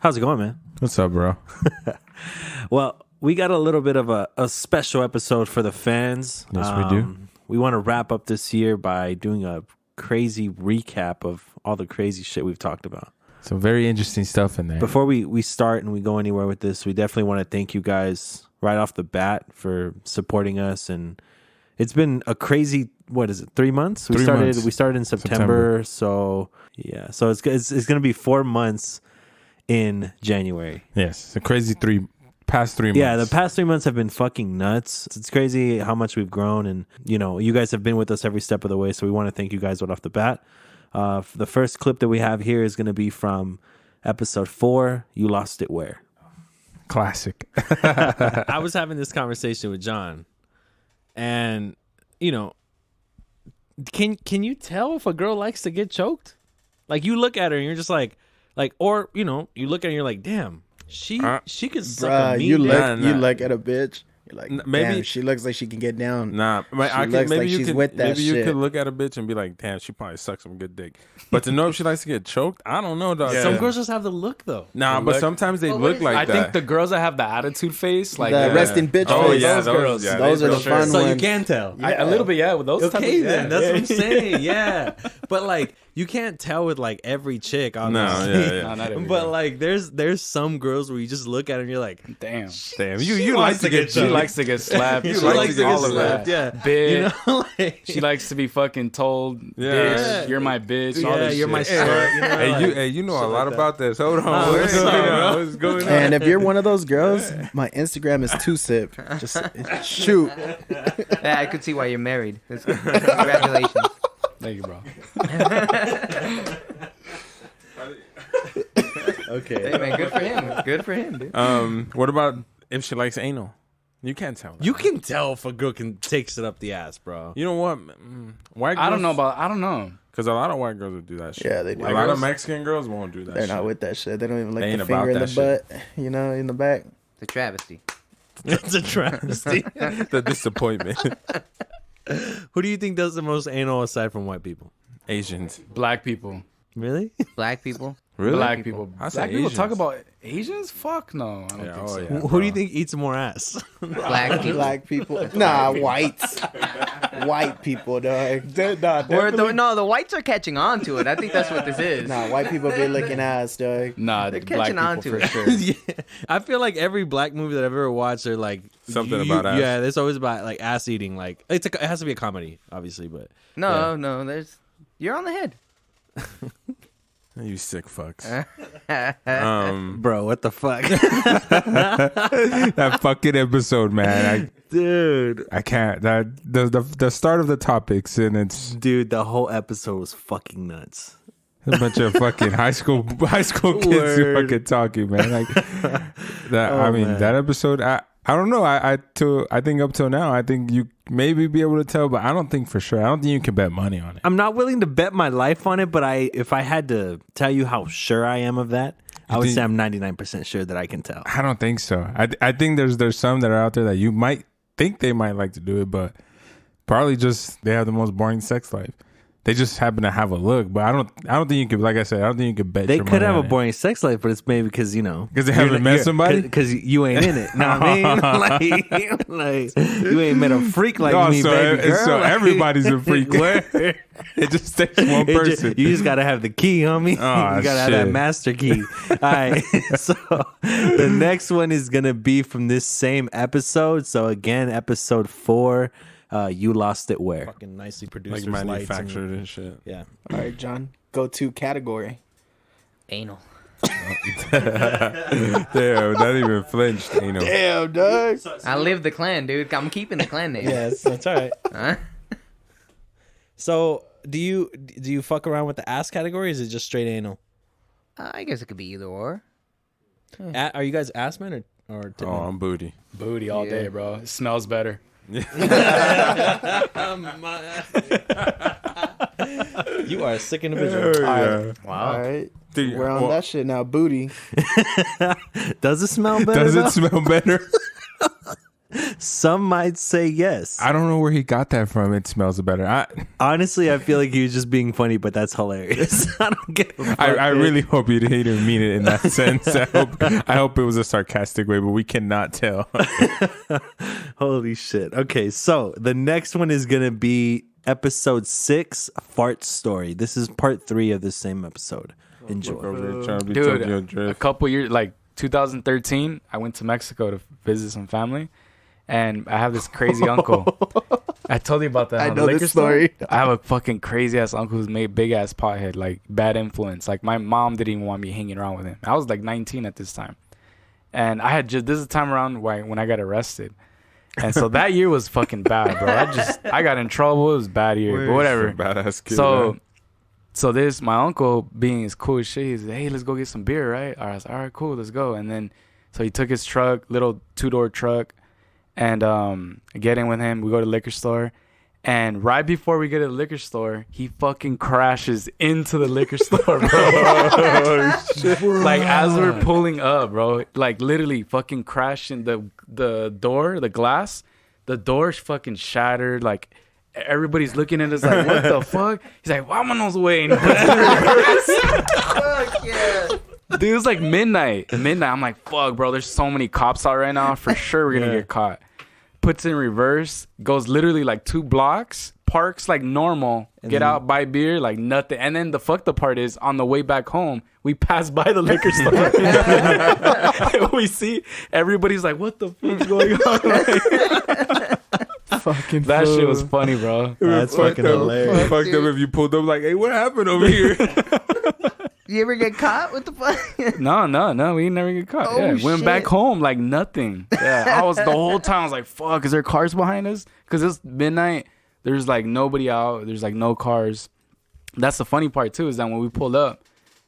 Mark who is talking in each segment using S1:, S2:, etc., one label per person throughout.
S1: How's it going, man?
S2: What's up, bro?
S1: Well, we got a little bit of a special episode for the fans.
S2: Yes, we do.
S1: We want to wrap up this year by doing a crazy recap of all the crazy shit we've talked about.
S2: Some very interesting stuff in there.
S1: Before we start and we go anywhere with this, we definitely want to thank you guys right off the bat for supporting us. And it's been a crazy, 3 months? We started in September. So yeah, so it's going to be 4 months in January.
S2: Yes, the crazy past 3 months.
S1: Yeah, the past 3 months have been fucking nuts. It's crazy how much we've grown, and you guys have been with us every step of the way. So we want to thank you guys right off the bat. The first clip that we have here is going to be from episode 4. You lost it where?
S2: Classic.
S3: I was having this conversation with John, and can you tell if a girl likes to get choked? Like, you look at her and you're just like, or you look at her and you're like, damn, she could suck a mean
S4: you
S3: dick.
S4: look at a bitch. You're like,
S2: maybe
S4: damn, she looks like she can get down.
S2: Nah,
S4: Maybe you
S2: could look at a bitch and be like, damn, she probably sucks some good dick. But to know if she likes to get choked, I don't know, dog.
S3: Some girls just have the look, though.
S2: Nah, but sometimes they look like
S5: I
S2: that.
S5: think the girls that have the attitude face, like
S4: the resting bitch
S2: Oh,
S4: face.
S2: yeah,
S5: those girls.
S4: Those are the fun ones.
S3: So you can tell.
S5: A little bit, yeah. With those,
S3: Okay, then that's what I'm
S5: saying.
S3: saying. Yeah, but like, you can't tell with like every chick, obviously.
S2: No, yeah.
S5: No, not every
S3: But
S5: girl.
S3: like, there's some girls where you just look at her and you're like,
S5: Damn,
S2: Damn, you like to get
S5: she
S2: choked.
S5: likes to get slapped.
S2: You
S5: She
S2: like
S5: likes
S2: to get
S5: all of
S2: slapped,
S5: that.
S3: yeah,
S5: Bitch.
S3: like,
S5: She likes to be fucking told,
S2: Yeah.
S5: bitch, you're my bitch. all
S3: yeah,
S5: this
S3: you're
S5: shit.
S3: my slut.
S2: Hey, you know a
S3: shit
S2: lot
S3: like
S2: about this. Hold on.
S3: what's up, bro?
S2: What's going on?
S4: And if you're one of those girls, my Instagram is 2sip. Just shoot.
S6: Yeah, I could see why you're married. Congratulations.
S5: Thank you, bro.
S4: Okay.
S6: Hey, man, good for him. Good for him, dude.
S2: What about if she likes anal? You can't tell. That.
S3: You can tell if a girl can takes it up the ass, bro.
S2: You know what? White girls,
S5: I don't know.
S2: because a lot of white girls would do that shit.
S4: Yeah, they do.
S2: A lot of Mexican girls won't do that.
S4: They're
S2: shit.
S4: not with that shit. They don't even
S2: They
S4: like
S2: ain't
S4: the
S2: about
S4: finger in the
S2: that
S4: butt, in the back.
S6: It's a travesty.
S3: It's a travesty.
S2: The disappointment.
S3: Who do you think does the most anal aside from white people?
S2: Asians.
S5: Black people.
S3: Really?
S6: Black people.
S2: Really?
S5: Black people.
S2: I say
S5: Black people talk
S2: Asians.
S5: about Asians? Fuck no. I don't
S2: Yeah,
S5: think so.
S2: yeah.
S3: Who do you think eats more ass?
S6: Black people.
S4: Black people. Nah, whites. White people, dog.
S6: The whites are catching on to it. I think that's what this is.
S4: Nah, white people be licking ass, dog.
S5: Nah,
S6: They're
S5: black
S6: catching
S5: people
S6: on to
S5: for
S6: it.
S5: sure.
S3: Yeah. I feel like every black movie that I've ever watched are like
S2: Something about ass.
S3: Yeah, there's always about like ass eating. Like it has to be a comedy, obviously, but
S6: No, you're on the head.
S2: You sick fucks.
S1: Bro, what the fuck?
S2: That fucking episode, man.
S1: Dude.
S2: I can't. That the start of the topics, and it's
S1: Dude, the whole episode was fucking nuts.
S2: a bunch of fucking high school kids who
S1: Word.
S2: fucking talking, man. Like that.
S1: Oh,
S2: I mean,
S1: man.
S2: that episode. I don't know. I think up till now, I think you maybe be able to tell, but I don't think for sure. I don't think you can bet money on it.
S1: I'm not willing to bet my life on it, but if I had to tell you how sure I am of that, I would
S2: think-
S1: say I'm 99% sure that I can tell.
S2: I don't think so. I think there's some that are out there that you might think they might like to do it, but probably just they have the most boring sex life. They just happen to have a look, but I don't think you could. Like I said, I don't think you could bet.
S1: They
S2: your
S1: could
S2: money
S1: have a
S2: on it.
S1: boring sex life, but it's maybe because,
S2: Because they haven't met somebody?
S1: Because you ain't in it. Know what I mean? like, you ain't met a freak like
S2: No,
S1: me,
S2: so,
S1: baby girl.
S2: so
S1: Like,
S2: everybody's a freak.
S1: Word.
S2: It just takes one person.
S1: You just got to have the key, homie.
S2: Oh,
S1: you got to have that
S2: shit.
S1: master key. All right. So the next one is going to be from this same episode. So again, episode 4, You Lost It Where?
S3: fucking nicely produced,
S2: like manufactured and shit.
S3: Yeah.
S4: All right, John. Go-to category.
S6: Anal.
S2: Damn, not even flinched. You know.
S4: Damn, dog.
S6: I live the clan, dude. I'm keeping the clan name.
S3: Yes, that's all right.
S6: Huh?
S3: So, do you fuck around with the ass category? Or is it just straight anal?
S6: I guess it could be either or.
S3: Are you guys ass men or tip
S2: Oh,
S3: men?
S2: I'm booty.
S5: Booty all day, bro. It smells better.
S3: You are a sick individual.
S4: All right.
S2: Dude,
S4: We're on
S2: well,
S4: that shit now. Booty.
S1: Does it smell better?
S2: Does
S1: though?
S2: it smell better?
S1: Some might say yes.
S2: I don't know where he got that from. It smells better.
S1: Honestly, I feel like he was just being funny, but that's hilarious. I don't get.
S2: I really hope he didn't mean it in that sense. I hope it was a sarcastic way, but we cannot tell.
S1: Holy shit. Okay, so the next one is gonna be episode 6, Fart Story. This is part 3 of the same episode. Enjoy.
S5: Dude, a couple years, like 2013, I went to Mexico to visit some family, and I have this crazy uncle. I told you about that.
S4: I
S5: on the
S4: know
S5: liquor
S4: this
S5: store.
S4: story.
S5: I have a fucking crazy ass uncle who's made big ass pothead, like bad influence. Like my mom didn't even want me hanging around with him. I was like 19 at this time, and I had just this is the time around when I got arrested. And so that year was fucking bad, bro. I got in trouble. It was a bad year, but whatever.
S2: Badass kid.
S5: So this, my uncle being as cool as shit, he's like, hey, let's go get some beer, right? I was like, all right, cool, let's go. And then, so he took his truck, little 2-door truck, and I get in with him. We go to the liquor store. And right before we get to the liquor store, he fucking crashes into the liquor store, bro. Oh, shit. Like, as we're pulling up, bro, like, literally fucking crashing the door, the glass. The door's fucking shattered, like... Everybody's looking at us like, what the fuck? He's like, vámonos, güey.
S6: Fuck yeah.
S5: Dude, it was like midnight. I'm like, fuck, bro. There's so many cops out right now. For sure we're going to get caught. Puts in reverse. Goes literally like 2 blocks. Parks like normal. Get out, buy beer. Like nothing. And then the fucked up part is on the way back home, we pass by the liquor store. We see everybody's like, what the fuck's going on?
S4: Fucking
S5: That shit was funny, bro.
S1: That's fucking hilarious.
S2: Fucked up if you pulled up like, hey, what happened over here?
S6: You ever get caught? What the fuck?
S5: No, we never get caught.
S6: Oh,
S5: Went
S6: shit.
S5: back home like nothing. Yeah, I was the whole time. I was like, "Fuck, is there cars behind us?" Because it's midnight. There's like nobody out. There's like no cars. That's the funny part too. Is that when we pulled up,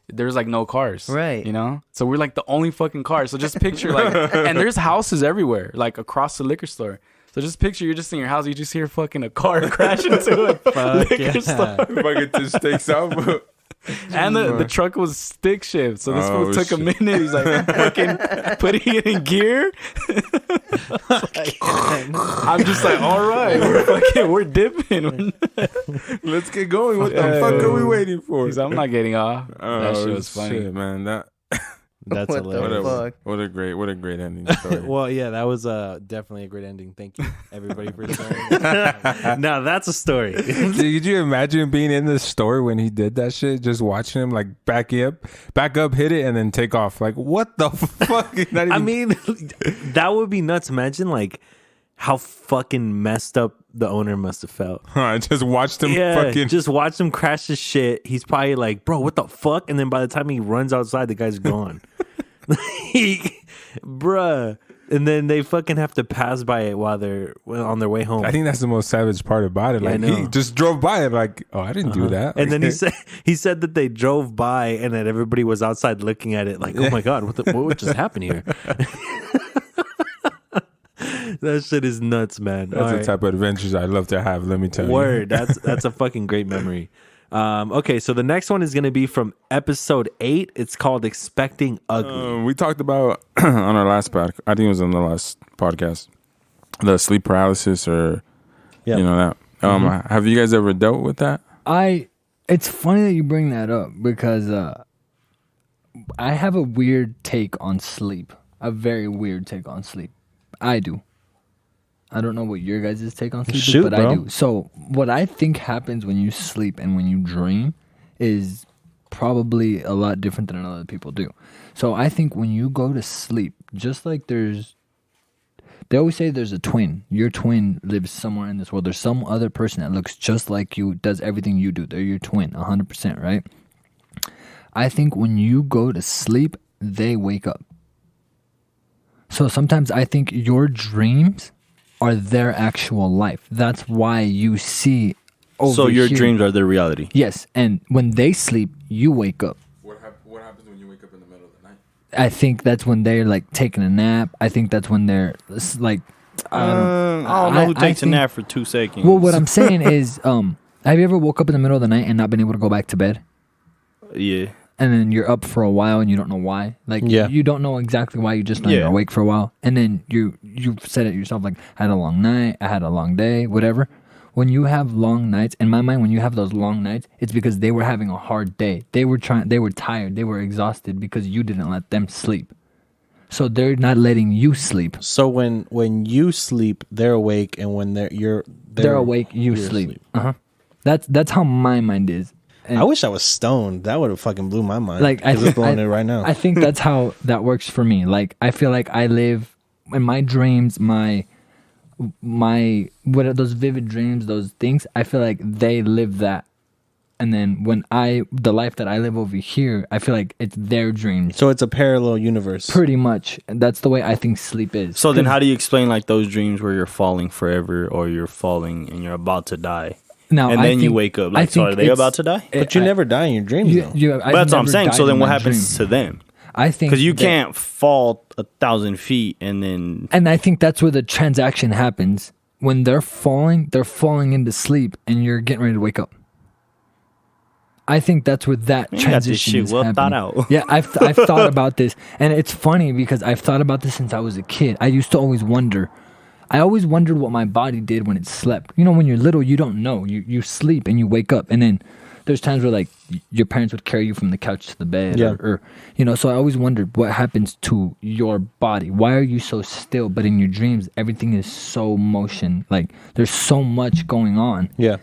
S5: there's like no cars.
S6: Right.
S5: You know. So we're like the only fucking cars. So just picture like, and there's houses everywhere, like across the liquor store. So just picture you're just in your house. You just hear fucking a car crash into a liquor store.
S2: Fucking just takes out.
S5: And the truck was stick shift, so this
S2: Oh,
S5: fool took a
S2: shit.
S5: minute. He's like fucking putting it in gear. I'm just like, all right, we're dipping.
S2: Let's get going. What the fuck are we waiting for?
S5: He's like, I'm not getting off. That shit was funny.
S2: Shit, man.
S1: That's
S6: What the
S1: hilarious.
S6: fuck?
S2: What a great ending story.
S1: Well, yeah, that was definitely a great ending. Thank you, everybody, for sharing. Now that's a story.
S2: Dude, could you imagine being in the store when he did that shit? Just watching him like back up, hit it, and then take off. Like, what the fuck? Not even-
S1: I mean, that would be nuts. Imagine like how fucking messed up the owner must have felt.
S2: I just watched him fucking.
S1: Just watch him crash his shit. He's probably like, bro, what the fuck? And then by the time he runs outside, the guy's gone. Bruh. And then they fucking have to pass by it while they're on their way home.
S2: I think that's the most savage part about it.
S1: Yeah, I
S2: Like
S1: know.
S2: he just drove by it. Like, oh, I didn't do that.
S1: And then he said that they drove by and that everybody was outside looking at it like, oh my God, what just happened here? That shit is nuts, man.
S2: that's the type of adventures I love to have. Let me tell
S1: Word. That's a fucking great memory. Okay, so the next one is going to be from episode 8. It's called Expecting Ugly.
S2: you. We talked about on our last podcast. I think it was on the last podcast, the sleep paralysis or
S1: Yep.
S2: you know that. Have you guys ever dealt with that?
S7: It's funny that you bring that up because I have a weird take on sleep. A very weird take on sleep. I do. I don't know what your guys' take on sleep
S1: Shoot,
S7: is, but
S1: bro.
S7: I do. So what I think happens when you sleep and when you dream is probably a lot different than other people do. So I think when you go to sleep, just like they always say there's a twin. Your twin lives somewhere in this world. There's some other person that looks just like you, does everything you do. They're your twin, 100%, right? I think when you go to sleep, they wake up. So sometimes I think your dreams are their actual life. That's why you see over
S4: So your
S7: here.
S4: dreams are their reality.
S7: Yes, and when they sleep, you wake up.
S2: What happens when you wake up in the middle of the night?
S7: I think that's when they're like taking a nap. I think that's when they're like.
S4: I don't know who takes a
S7: think-
S4: nap for 2 seconds.
S7: Well, what I'm saying is, have you ever woke up in the middle of the night and not been able to go back to bed?
S4: Yeah.
S7: And then you're up for a while and you don't know why. Like,
S4: Yeah.
S7: you don't know exactly why. You just know
S4: Yeah.
S7: you're awake for a while. And then you said it yourself, like, I had a long night, I had a long day, whatever. When you have long nights, in my mind, when you have those long nights, it's because they were having a hard day. They were tired, they were exhausted because you didn't let them sleep. So they're not letting you sleep.
S1: So when you sleep, they're awake, and when they're
S7: awake, you sleep. That's how my mind is. And
S4: I wish I was stoned. That would have fucking blew my mind.
S7: like,
S4: I was blowing it right now.
S7: I think that's how that works for me. Like, I feel like I live in my dreams, my what are those vivid dreams, those things, I feel like they live that. And then the life that I live over here, I feel like it's their dreams.
S4: So it's a parallel universe.
S7: Pretty much. That's the way I think sleep is.
S8: So then how do you explain like those dreams where you're falling forever or you're falling and you're about to die?
S7: Now,
S8: and then you wake up. Like, so are they about to die?
S4: But you never die in your dreams, though.
S8: But that's what I'm saying. So then what happens to them?
S7: I think
S8: because you can't fall 1,000 feet and then.
S7: And I think that's where the transaction happens. When they're falling into sleep, and you're getting ready to wake up. I think that's where that transition is happening.
S8: Thought out.
S7: Yeah, I've thought about this, and it's funny because I've thought about this since I was a kid. I used to always wonder. I always wondered what my body did when it slept. You know, when you're little, you don't know. You sleep and you wake up, and then there's times where like your parents would carry you from the couch to the bed, or you know. So I always wondered what happens to your body. Why are you so still? But in your dreams, everything is so motion. Like there's so much going on.
S4: Yeah.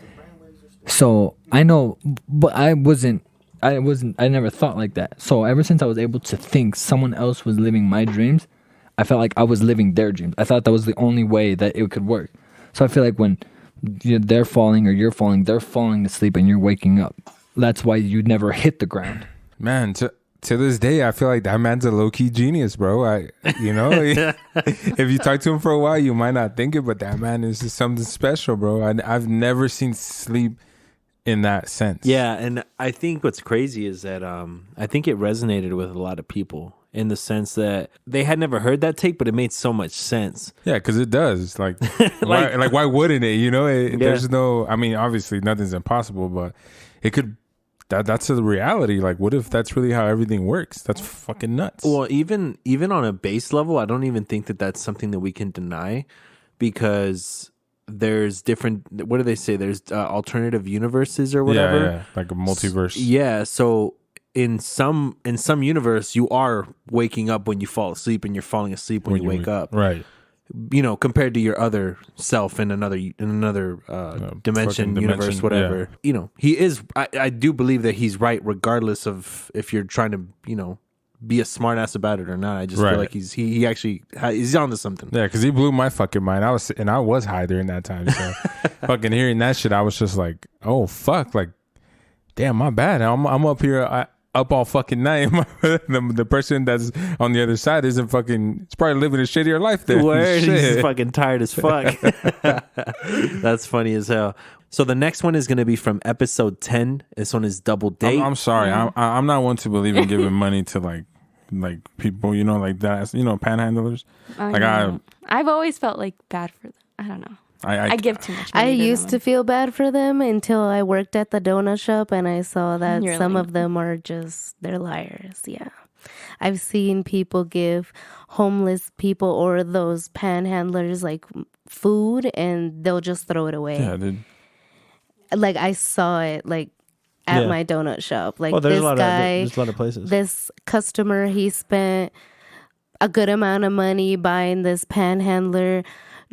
S7: So I know, but I never thought like that. So ever since I was able to think someone else was living my dreams, I felt like I was living their dreams. I thought that was the only way that it could work. So I feel like when they're falling or you're falling, they're falling to sleep and you're waking up. That's why you never hit the ground.
S2: Man, to this day, I feel like that man's a low-key genius, bro. If you talk to him for a while, you might not think it, but that man is just something special, bro. I've never seen sleep in that sense.
S1: Yeah, and I think what's crazy is that I think it resonated with a lot of people in the sense that they had never heard that take, but it made so much sense.
S2: Yeah, because it does. Like, why wouldn't it? You know, there's no. I mean, obviously, nothing's impossible, but it could. That's the reality. Like, what if that's really how everything works? That's fucking nuts.
S1: Well, even on a base level, I don't even think that that's something that we can deny, because there's different. What do they say? There's alternative universes or whatever.
S2: Yeah, like a multiverse.
S1: Yeah, so in some universe, you are waking up when you fall asleep, and you're falling asleep when you wake up.
S2: Right.
S1: You know, compared to your other self in another dimension, universe, whatever. Yeah. You know, he is. I do believe that he's right, regardless of if you're trying to, you know, be a smart ass about it or not. I just feel like he actually he's onto something.
S2: Yeah, because he blew my fucking mind. I was high during that time. So fucking hearing that shit, I was just like, oh fuck, like, damn, my bad. I'm up here. Up all fucking night. The person that's on the other side isn't fucking. It's probably living a shittier life there.
S1: Word, he's fucking tired as fuck. That's funny as hell. So the next one is going to be from episode 10. This one is Double Date.
S2: I'm sorry. I'm not one to believe in giving money to like people, you know, like that, you know, panhandlers.
S9: I've always felt like bad for them. I don't know. I give too much money.
S10: I used to feel bad for them until I worked at the donut shop and I saw that some of them are just, they're liars. Yeah. I've seen people give homeless people or those panhandlers like food and they'll just throw it away.
S2: Yeah, dude.
S10: Like I saw it like at my donut shop. Like
S4: there's
S10: this guy,
S4: there's a lot of places.
S10: This customer, he spent a good amount of money buying this panhandler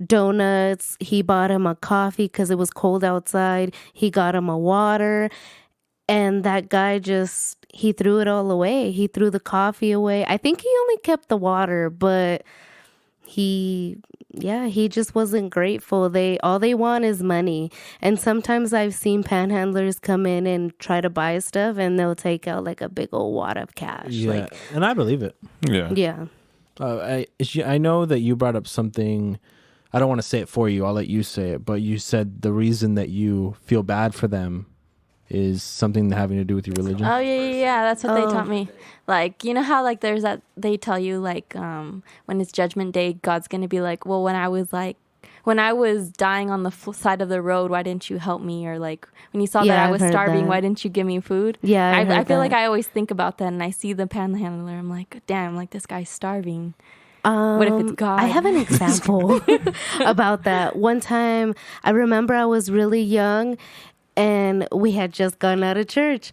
S10: donuts. He bought him a coffee because it was cold outside. He got him a water, and that guy he threw it all away. He threw the coffee away. I think he only kept the water, but he just wasn't grateful. All they want is money. And sometimes I've seen panhandlers come in and try to buy stuff, and they'll take out like a big old wad of cash.
S4: Yeah, and I believe it.
S10: Yeah.
S4: I know that you brought up something. I don't want to say it for you. I'll let you say it. But you said the reason that you feel bad for them is something having to do with your religion.
S9: Oh, yeah. That's what they taught me. Like, you know how, like, there's that, they tell you, like, when it's Judgment Day, God's going to be like, well, when I was dying on the side of the road, why didn't you help me? Or, like, when you saw that I was starving, why didn't you give me food?
S10: Yeah,
S9: I feel like I always think about that, and I see the panhandler. I'm like, damn, like, this guy's starving. What if it's God?
S10: I have an example about that. One time, I remember I was really young and we had just gone out of church.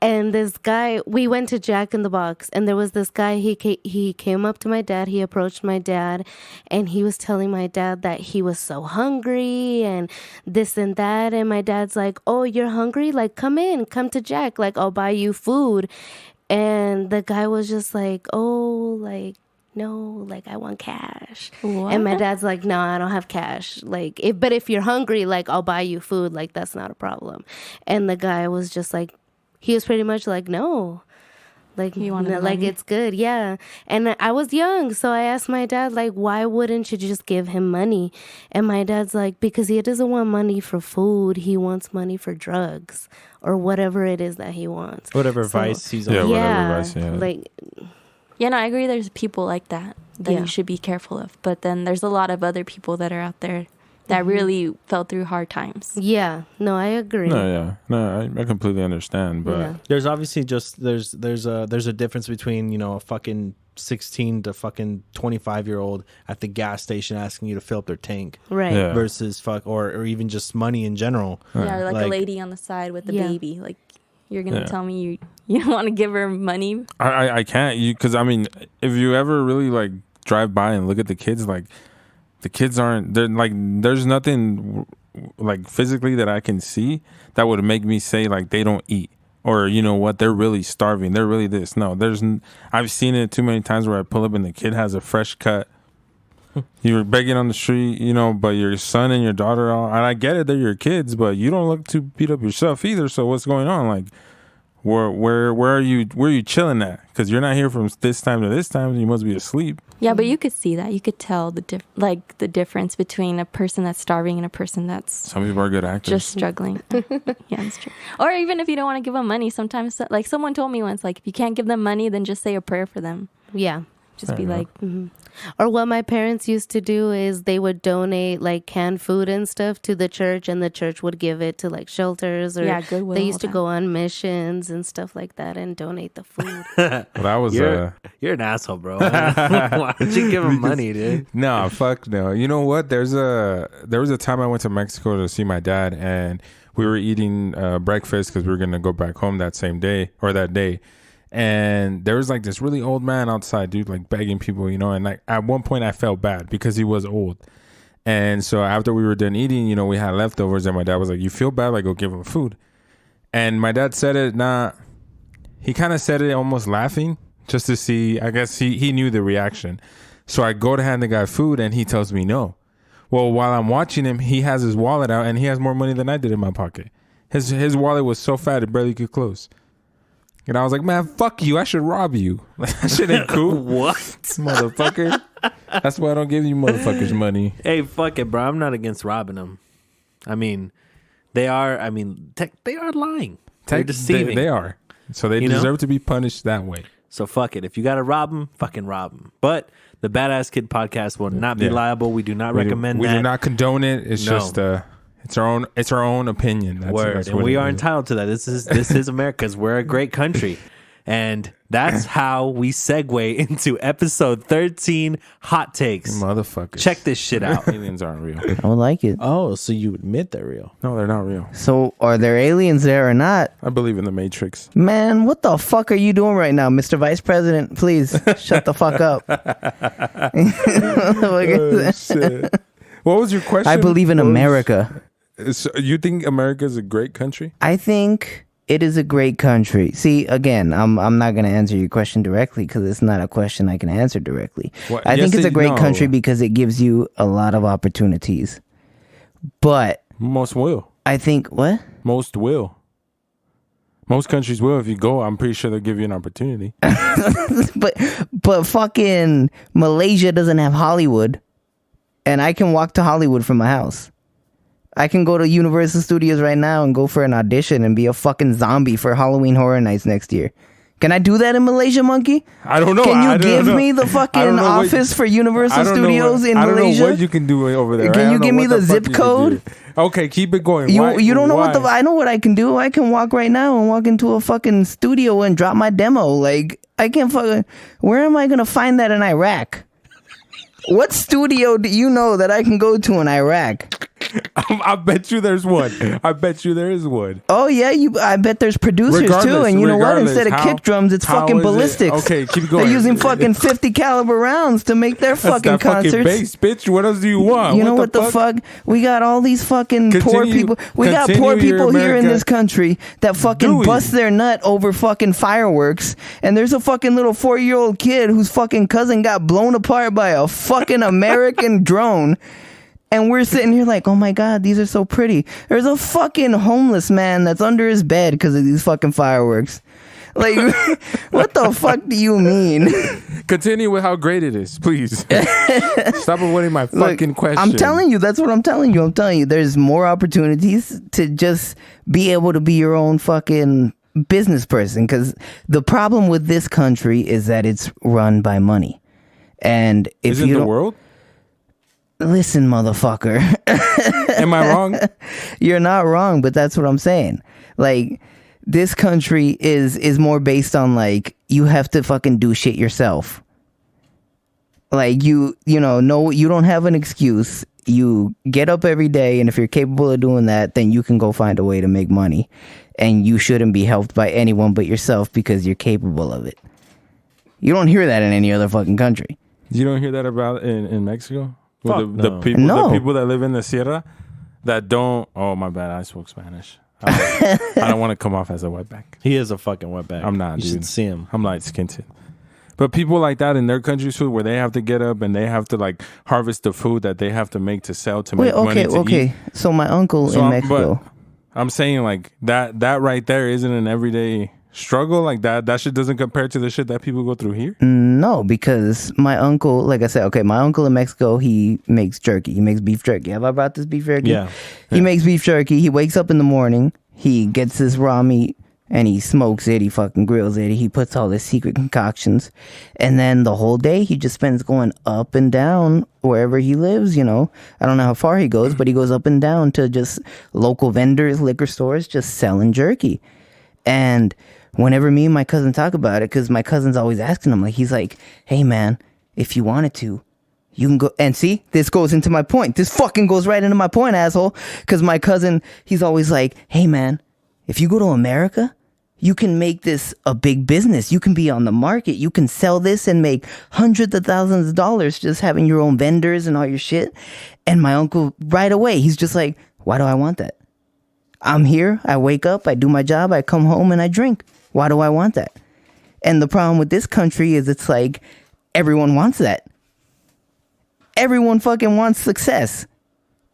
S10: And this guy, we went to Jack in the Box, and there was this guy, he came up to my dad, he approached my dad, and he was telling my dad that he was so hungry and this and that. And my dad's like, oh, you're hungry? Like, come to Jack. Like, I'll buy you food. And the guy was just like, oh, like, no, like, I want cash.
S9: What?
S10: And my dad's like, no, I don't have cash. Like, but if you're hungry, like, I'll buy you food. Like, that's not a problem. And the guy was just like, he was pretty much like, no, like,
S9: You wanted
S10: like,
S9: money?
S10: it's good. Yeah. And I was young. So I asked my dad, like, why wouldn't you just give him money? And my dad's like, because he doesn't want money for food. He wants money for drugs or whatever it is that he wants.
S1: Whatever
S10: So-
S1: vice he's
S2: Yeah,
S1: on.
S2: whatever vice, yeah.
S10: Like,
S9: Yeah, no, I agree. There's people like that
S10: Yeah.
S9: you should be careful of. But then there's a lot of other people that are out there that really fell through hard times.
S10: yeah, no, I agree.
S2: I completely understand, but
S10: Yeah.
S1: There's obviously just there's a difference between, you know, a fucking 16 to fucking 25-year-old at the gas station asking you to fill up their tank
S10: Right.
S2: Yeah.
S1: versus or even just money in general.
S9: Yeah, or like,
S1: Like-
S9: a lady on the side with the
S10: Yeah.
S9: baby. Like, you're going to
S2: Yeah.
S9: tell me you don't want to give her money?
S2: I can't, because I mean, if you ever really like drive by and look at the kids, like the kids aren't, they're like, there's nothing like physically that I can see that would make me say like they don't eat, or you know what, they're really starving, they're really this. No, I've seen it too many times where I pull up and the kid has a fresh cut. You're begging on the street, you know, but your son and your daughter, and I get it, they're your kids, but you don't look too beat up yourself either. So what's going on? Like, where are you chilling at? Because you're not here from this time to this time. You must be asleep.
S9: Yeah, but you could see that. You could tell the difference between a person that's starving and a person that's
S2: Some people are good actors.
S9: just struggling. Yeah, that's true. Or even if you don't want to give them money, sometimes, like someone told me once, like if you can't give them money, then just say a prayer for them.
S10: Yeah.
S9: Just be like,
S10: Or what my parents used to do is they would donate like canned food and stuff to the church, and the church would give it to like shelters, or
S9: Yeah, Goodwill,
S10: they used to
S9: all that.
S10: go on missions and stuff like that and donate the food.
S2: Well, that was
S1: You're an asshole, bro. Why don't you give him money, dude?
S2: no, fuck no. You know what? There was a time I went to Mexico to see my dad, and we were eating breakfast because we were gonna go back home that same day or that day. And there was like this really old man outside, dude, like begging people, you know. And like at one point I felt bad because he was old. And so after we were done eating, you know, we had leftovers, and my dad was like, "You feel bad? Like, go give him food." And my dad said it he kind of said it almost laughing, just to see, I guess he knew the reaction. So I go to hand the guy food, and he tells me no. Well, while I'm watching him, he has his wallet out, and he has more money than I did in my pocket. His wallet was so fat it barely could close. And I was like, man, fuck you. I should rob you. That shit ain't cool.
S1: What?
S2: Motherfucker. That's why I don't give you motherfuckers money.
S1: Hey, fuck it, bro. I'm not against robbing them. I mean, they are lying. They're deceiving.
S2: They are. So they
S1: You know?
S2: deserve to be punished that way.
S1: So fuck it. If you got to rob them, fucking rob them. But the Badass Kid podcast will not be
S2: Yeah.
S1: liable. We do not recommend
S2: we
S1: that.
S2: do not condone it. It's
S1: No.
S2: just it's our own opinion.
S1: Word. And
S2: what
S1: we
S2: it
S1: are
S2: is.
S1: entitled to that. This is America's. We're a great country. And that's how we segue into episode 13, Hot Takes.
S2: Motherfuckers.
S1: Check this shit out.
S2: Aliens aren't real.
S6: I would like it.
S1: Oh, so you admit they're real.
S2: No, they're not real.
S6: So, are there aliens there or not?
S2: I believe in the Matrix.
S6: Man, what the fuck are you doing right now, Mr. Vice President? Please shut the fuck up.
S2: Shit. What was your question?
S6: I believe in
S2: What was-
S6: America.
S2: So you think America is a great country?
S6: I think it is a great country. See, again, I'm not going to answer your question directly because it's not a question I can answer directly.
S2: What?
S6: I
S2: Yes,
S6: think it's a great
S2: no.
S6: country because it gives you a lot of opportunities. But
S2: Most will.
S6: I think, what?
S2: Most will. Most countries will. If you go, I'm pretty sure they'll give you an opportunity.
S6: But fucking Malaysia doesn't have Hollywood, and I can walk to Hollywood from my house. I can go to Universal Studios right now and go for an audition and be a fucking zombie for Halloween Horror Nights next year. Can I do that in Malaysia, Monkey?
S2: I don't know.
S6: Can
S2: I
S6: you
S2: don't
S6: give
S2: know.
S6: me the
S2: I
S6: fucking
S2: don't know what-
S6: office for
S2: I
S6: Universal
S2: don't know
S6: Studios
S2: what-
S6: in
S2: I don't
S6: Malaysia?
S2: know what you can do over there.
S6: Can
S2: I
S6: you
S2: don't know
S6: give me
S2: what
S6: the
S2: fuck
S6: zip
S2: you can
S6: code?
S2: do. Okay, keep it going.
S6: You
S2: Why-
S6: you don't know what
S2: why?
S6: I know what I can do. I can walk right now and walk into a fucking studio and drop my demo. Like I can't fucking. Where am I gonna find that in Iraq? What studio do you know that I can go to in Iraq?
S2: I bet you there's one. I bet you there is one.
S6: Oh yeah, I bet there's producers too. And you know what? Instead of kick drums, it's fucking ballistics.
S2: Okay, keep going.
S6: They're using fucking 50 caliber rounds to make their fucking concerts.
S2: Fucking bass, bitch. What else do you want?
S6: You know what the fuck? We got all these fucking poor people. We got poor people here in this country that fucking bust their nut over fucking fireworks. And there's a fucking little 4-year-old kid whose fucking cousin got blown apart by a fucking American drone. And we're sitting here like, oh my God, these are so pretty. There's a fucking homeless man that's under his bed because of these fucking fireworks. Like, what the fuck do you mean?
S2: Continue with how great it is, please. Stop avoiding my fucking question.
S6: I'm telling you, that's what I'm telling you. I'm telling you, there's more opportunities to just be able to be your own fucking business person. Because the problem with this country is that it's run by money. And if
S2: Isn't
S6: you
S2: the
S6: don't,
S2: world?
S6: Listen, motherfucker.
S2: Am I wrong?
S6: You're not wrong, but that's what I'm saying. Like, this country is more based on, like, you have to fucking do shit yourself. Like, you know, you don't have an excuse. You get up every day, and if you're capable of doing that, then you can go find a way to make money. And you shouldn't be helped by anyone but yourself because you're capable of it. You don't hear that in any other fucking country.
S2: You don't hear that about in Mexico?
S1: Fuck
S2: The
S1: no.
S2: the people that live in the Sierra that don't. Oh my bad, I spoke Spanish. I don't want to come off as a wetback.
S1: He is a fucking wetback.
S2: I'm not.
S1: You
S2: Dude.
S1: should see him.
S2: I'm light skinned. But people like that in their countries too, where they have to get up and they have to like harvest the food that they have to make to sell to make money to eat.
S6: So my uncle in Mexico.
S2: I'm saying like that right there isn't an everyday struggle like that. That shit doesn't compare to the shit that people go through here.
S6: No, because my uncle, like I said, okay, my uncle in Mexico, he makes jerky. He makes beef jerky. Have I brought this beef jerky?
S1: Yeah.
S6: He makes beef jerky. He wakes up in the morning. He gets this raw meat and he smokes it. He fucking grills it. He puts all his secret concoctions. And then the whole day he just spends going up and down wherever he lives, you know. I don't know how far he goes, but he goes up and down to just local vendors, liquor stores, just selling jerky. And whenever me and my cousin talk about it, because my cousin's always asking him, like, he's like, hey, man, if you wanted to, you can go. And see, this goes into my point. This fucking goes right into my point, asshole. Because my cousin, he's always like, hey, man, if you go to America, you can make this a big business. You can be on the market. You can sell this and make hundreds of thousands of dollars just having your own vendors and all your shit. And my uncle, right away, he's just like, why do I want that? I'm here. I wake up. I do my job. I come home and I drink. Why do I want that? And the problem with this country is it's like everyone wants that. Everyone fucking wants success.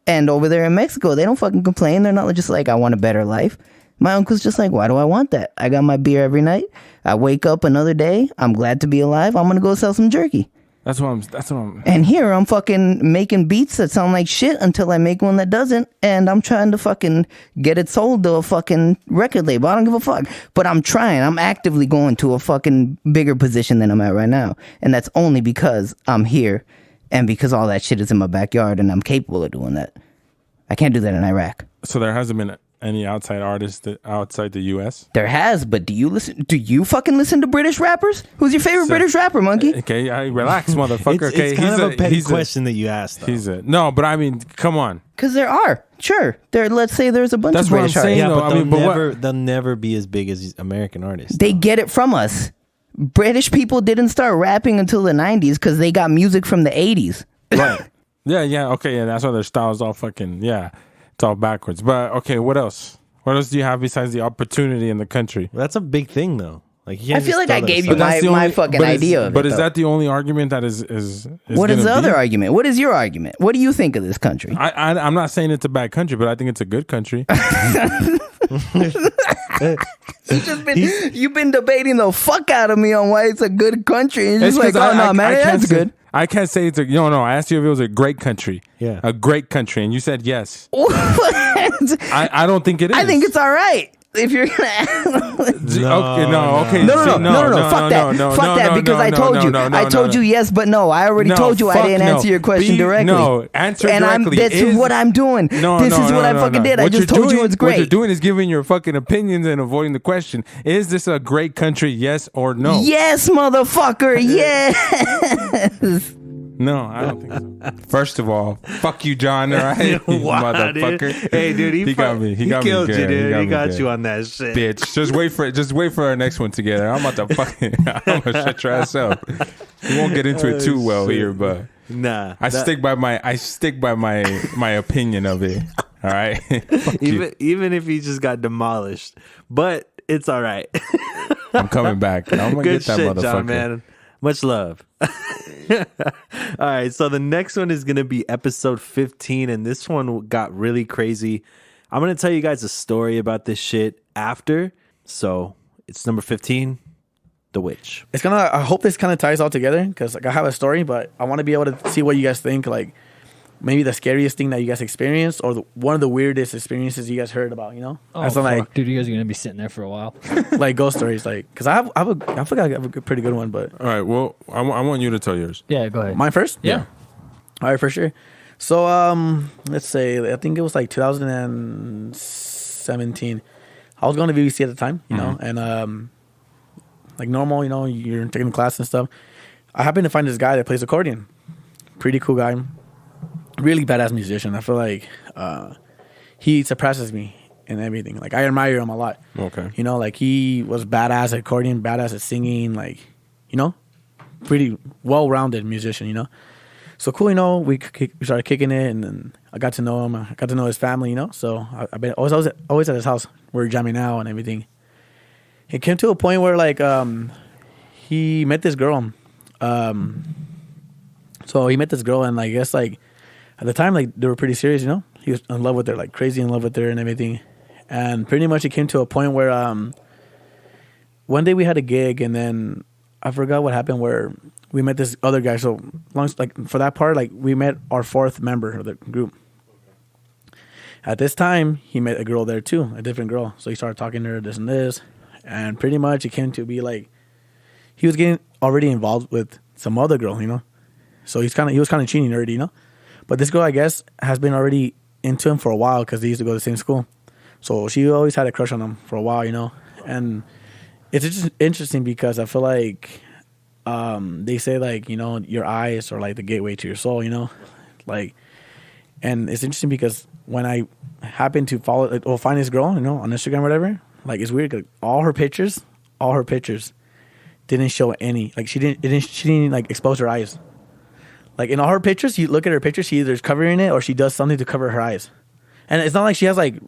S6: And over there in Mexico, they don't fucking complain. They're not just like, I want a better life. My uncle's just like, why do I want that? I got my beer every night. I wake up another day. I'm glad to be alive. I'm going to go sell some jerky.
S2: That's what I'm.
S6: And here I'm fucking making beats that sound like shit until I make one that doesn't. And I'm trying to fucking get it sold to a fucking record label. I don't give a fuck. But I'm trying. I'm actively going to a fucking bigger position than I'm at right now. And that's only because I'm here and because all that shit is in my backyard and I'm capable of doing that. I can't do that in Iraq.
S2: So there hasn't been any outside artists outside the U.S.?
S6: There has, but do you fucking listen to British rappers? Who's your favorite British rapper, Monkey?
S2: Okay, relax, motherfucker.
S1: It's kind of a petty question that you asked, though.
S2: No, but I mean, come on.
S6: Because there are. Sure. Let's say there's a bunch of British artists.
S1: Yeah, but they'll never be as big as American artists.
S6: They get it from us. British people didn't start rapping until the 90s because they got music from the 80s.
S2: Right. Yeah, okay, yeah, that's why their style's all fucking, it's all backwards. But, okay, what else? What else do you have besides the opportunity in the country?
S1: That's a big thing, though. Like,
S6: I feel like I gave you my fucking idea of it.
S2: But is that the only argument that is
S6: what is the other argument? What is your argument? What do you think of this country?
S2: I'm not saying it's a bad country, but I think it's a good country.
S6: You've been debating the fuck out of me on why it's a good country. And you're just like, oh, no, man, that's good.
S2: I can't say it's a... No, I asked you if it was a great country.
S1: Yeah.
S2: A great country, and you said yes. I don't think it is.
S6: I think it's all right. If you're gonna
S2: no,
S6: fuck that because I told you yes, but no. I already told you I didn't answer your question directly.
S2: No, answer directly.
S6: That's what I'm doing. This is what I fucking did. I just told you it's great.
S2: What you're doing is giving your fucking opinions and avoiding the question. Is this a great country? Yes or no?
S6: Yes, motherfucker. Yes.
S2: No, I don't think so. First of all, fuck you, John. All right, you
S1: Wow,
S2: motherfucker.
S1: dude. Hey, dude,
S2: he got me. He got
S1: killed
S2: me
S1: you,
S2: good.
S1: dude. He
S2: me
S1: got
S2: good.
S1: you on that shit,
S2: bitch. Just wait for it. Just wait for our next one together. I'm about to fucking. I'm gonna shut your ass up. We won't get into it too well here, but
S1: Nah,
S2: I stick by my opinion of it. All right. Fuck you.
S1: even if he just got demolished, but it's all right.
S2: I'm coming back. I'm gonna
S1: Good
S2: get that
S1: shit,
S2: motherfucker.
S1: John, man. Much love. All right, so the next one is gonna be episode 15, and this one got really crazy. I'm gonna tell you guys a story about this shit after. So it's number 15, The Witch.
S11: It's gonna. I hope this kind of ties all together because like I have a story, but I want to be able to see what you guys think. Like maybe the scariest thing that you guys experienced, or one of the weirdest experiences you guys heard about. You know,
S7: Oh,
S11: As
S7: fuck.
S11: in, like
S7: Dude, you guys are gonna be sitting there for a while.
S11: like ghost stories. Like because I feel like I have a pretty good one, but
S2: All right. Well, I want you to tell yours.
S7: Yeah, go ahead.
S11: mine first.
S7: Yeah.
S11: All right, for sure. So let's say I think it was like 2017. I was going to VBC at the time, you know, and like normal, you know, you're taking class and stuff. I happened to find this guy that plays accordion. Pretty cool guy. Really badass musician. I feel like he surpasses me in everything. Like I admire him a lot.
S2: Okay.
S11: You know, like he was badass at accordion, badass at singing, like, you know, pretty well-rounded musician, you know. So cool, you know, we started kicking it, and then I got to know him. I got to know his family, you know. So I've been always at his house. We're jamming out and everything. It came to a point where like he met this girl. So he met this girl, and I guess like at the time like they were pretty serious, you know. He was in love with her, like crazy in love with her and everything. And pretty much it came to a point where one day we had a gig, and then I forgot what happened where we met this other guy. So like for that part, like we met our fourth member of the group. At this time, he met a girl there too, a different girl. So he started talking to her, this and this, and pretty much it came to be like he was getting already involved with some other girl, you know. So he was kind of cheating already, you know. But this girl, I guess, has been already into him for a while because they used to go to the same school. So she always had a crush on him for a while, you know. And it's just interesting because I feel like they say like, you know, your eyes are like the gateway to your soul, you know, like, and it's interesting because when I happened to find this girl, you know, on Instagram or whatever, like it's weird. Like, all her pictures didn't show any, like she didn't like expose her eyes. Like in all her pictures, you look at her pictures, she either's covering it or she does something to cover her eyes. And it's not like she has like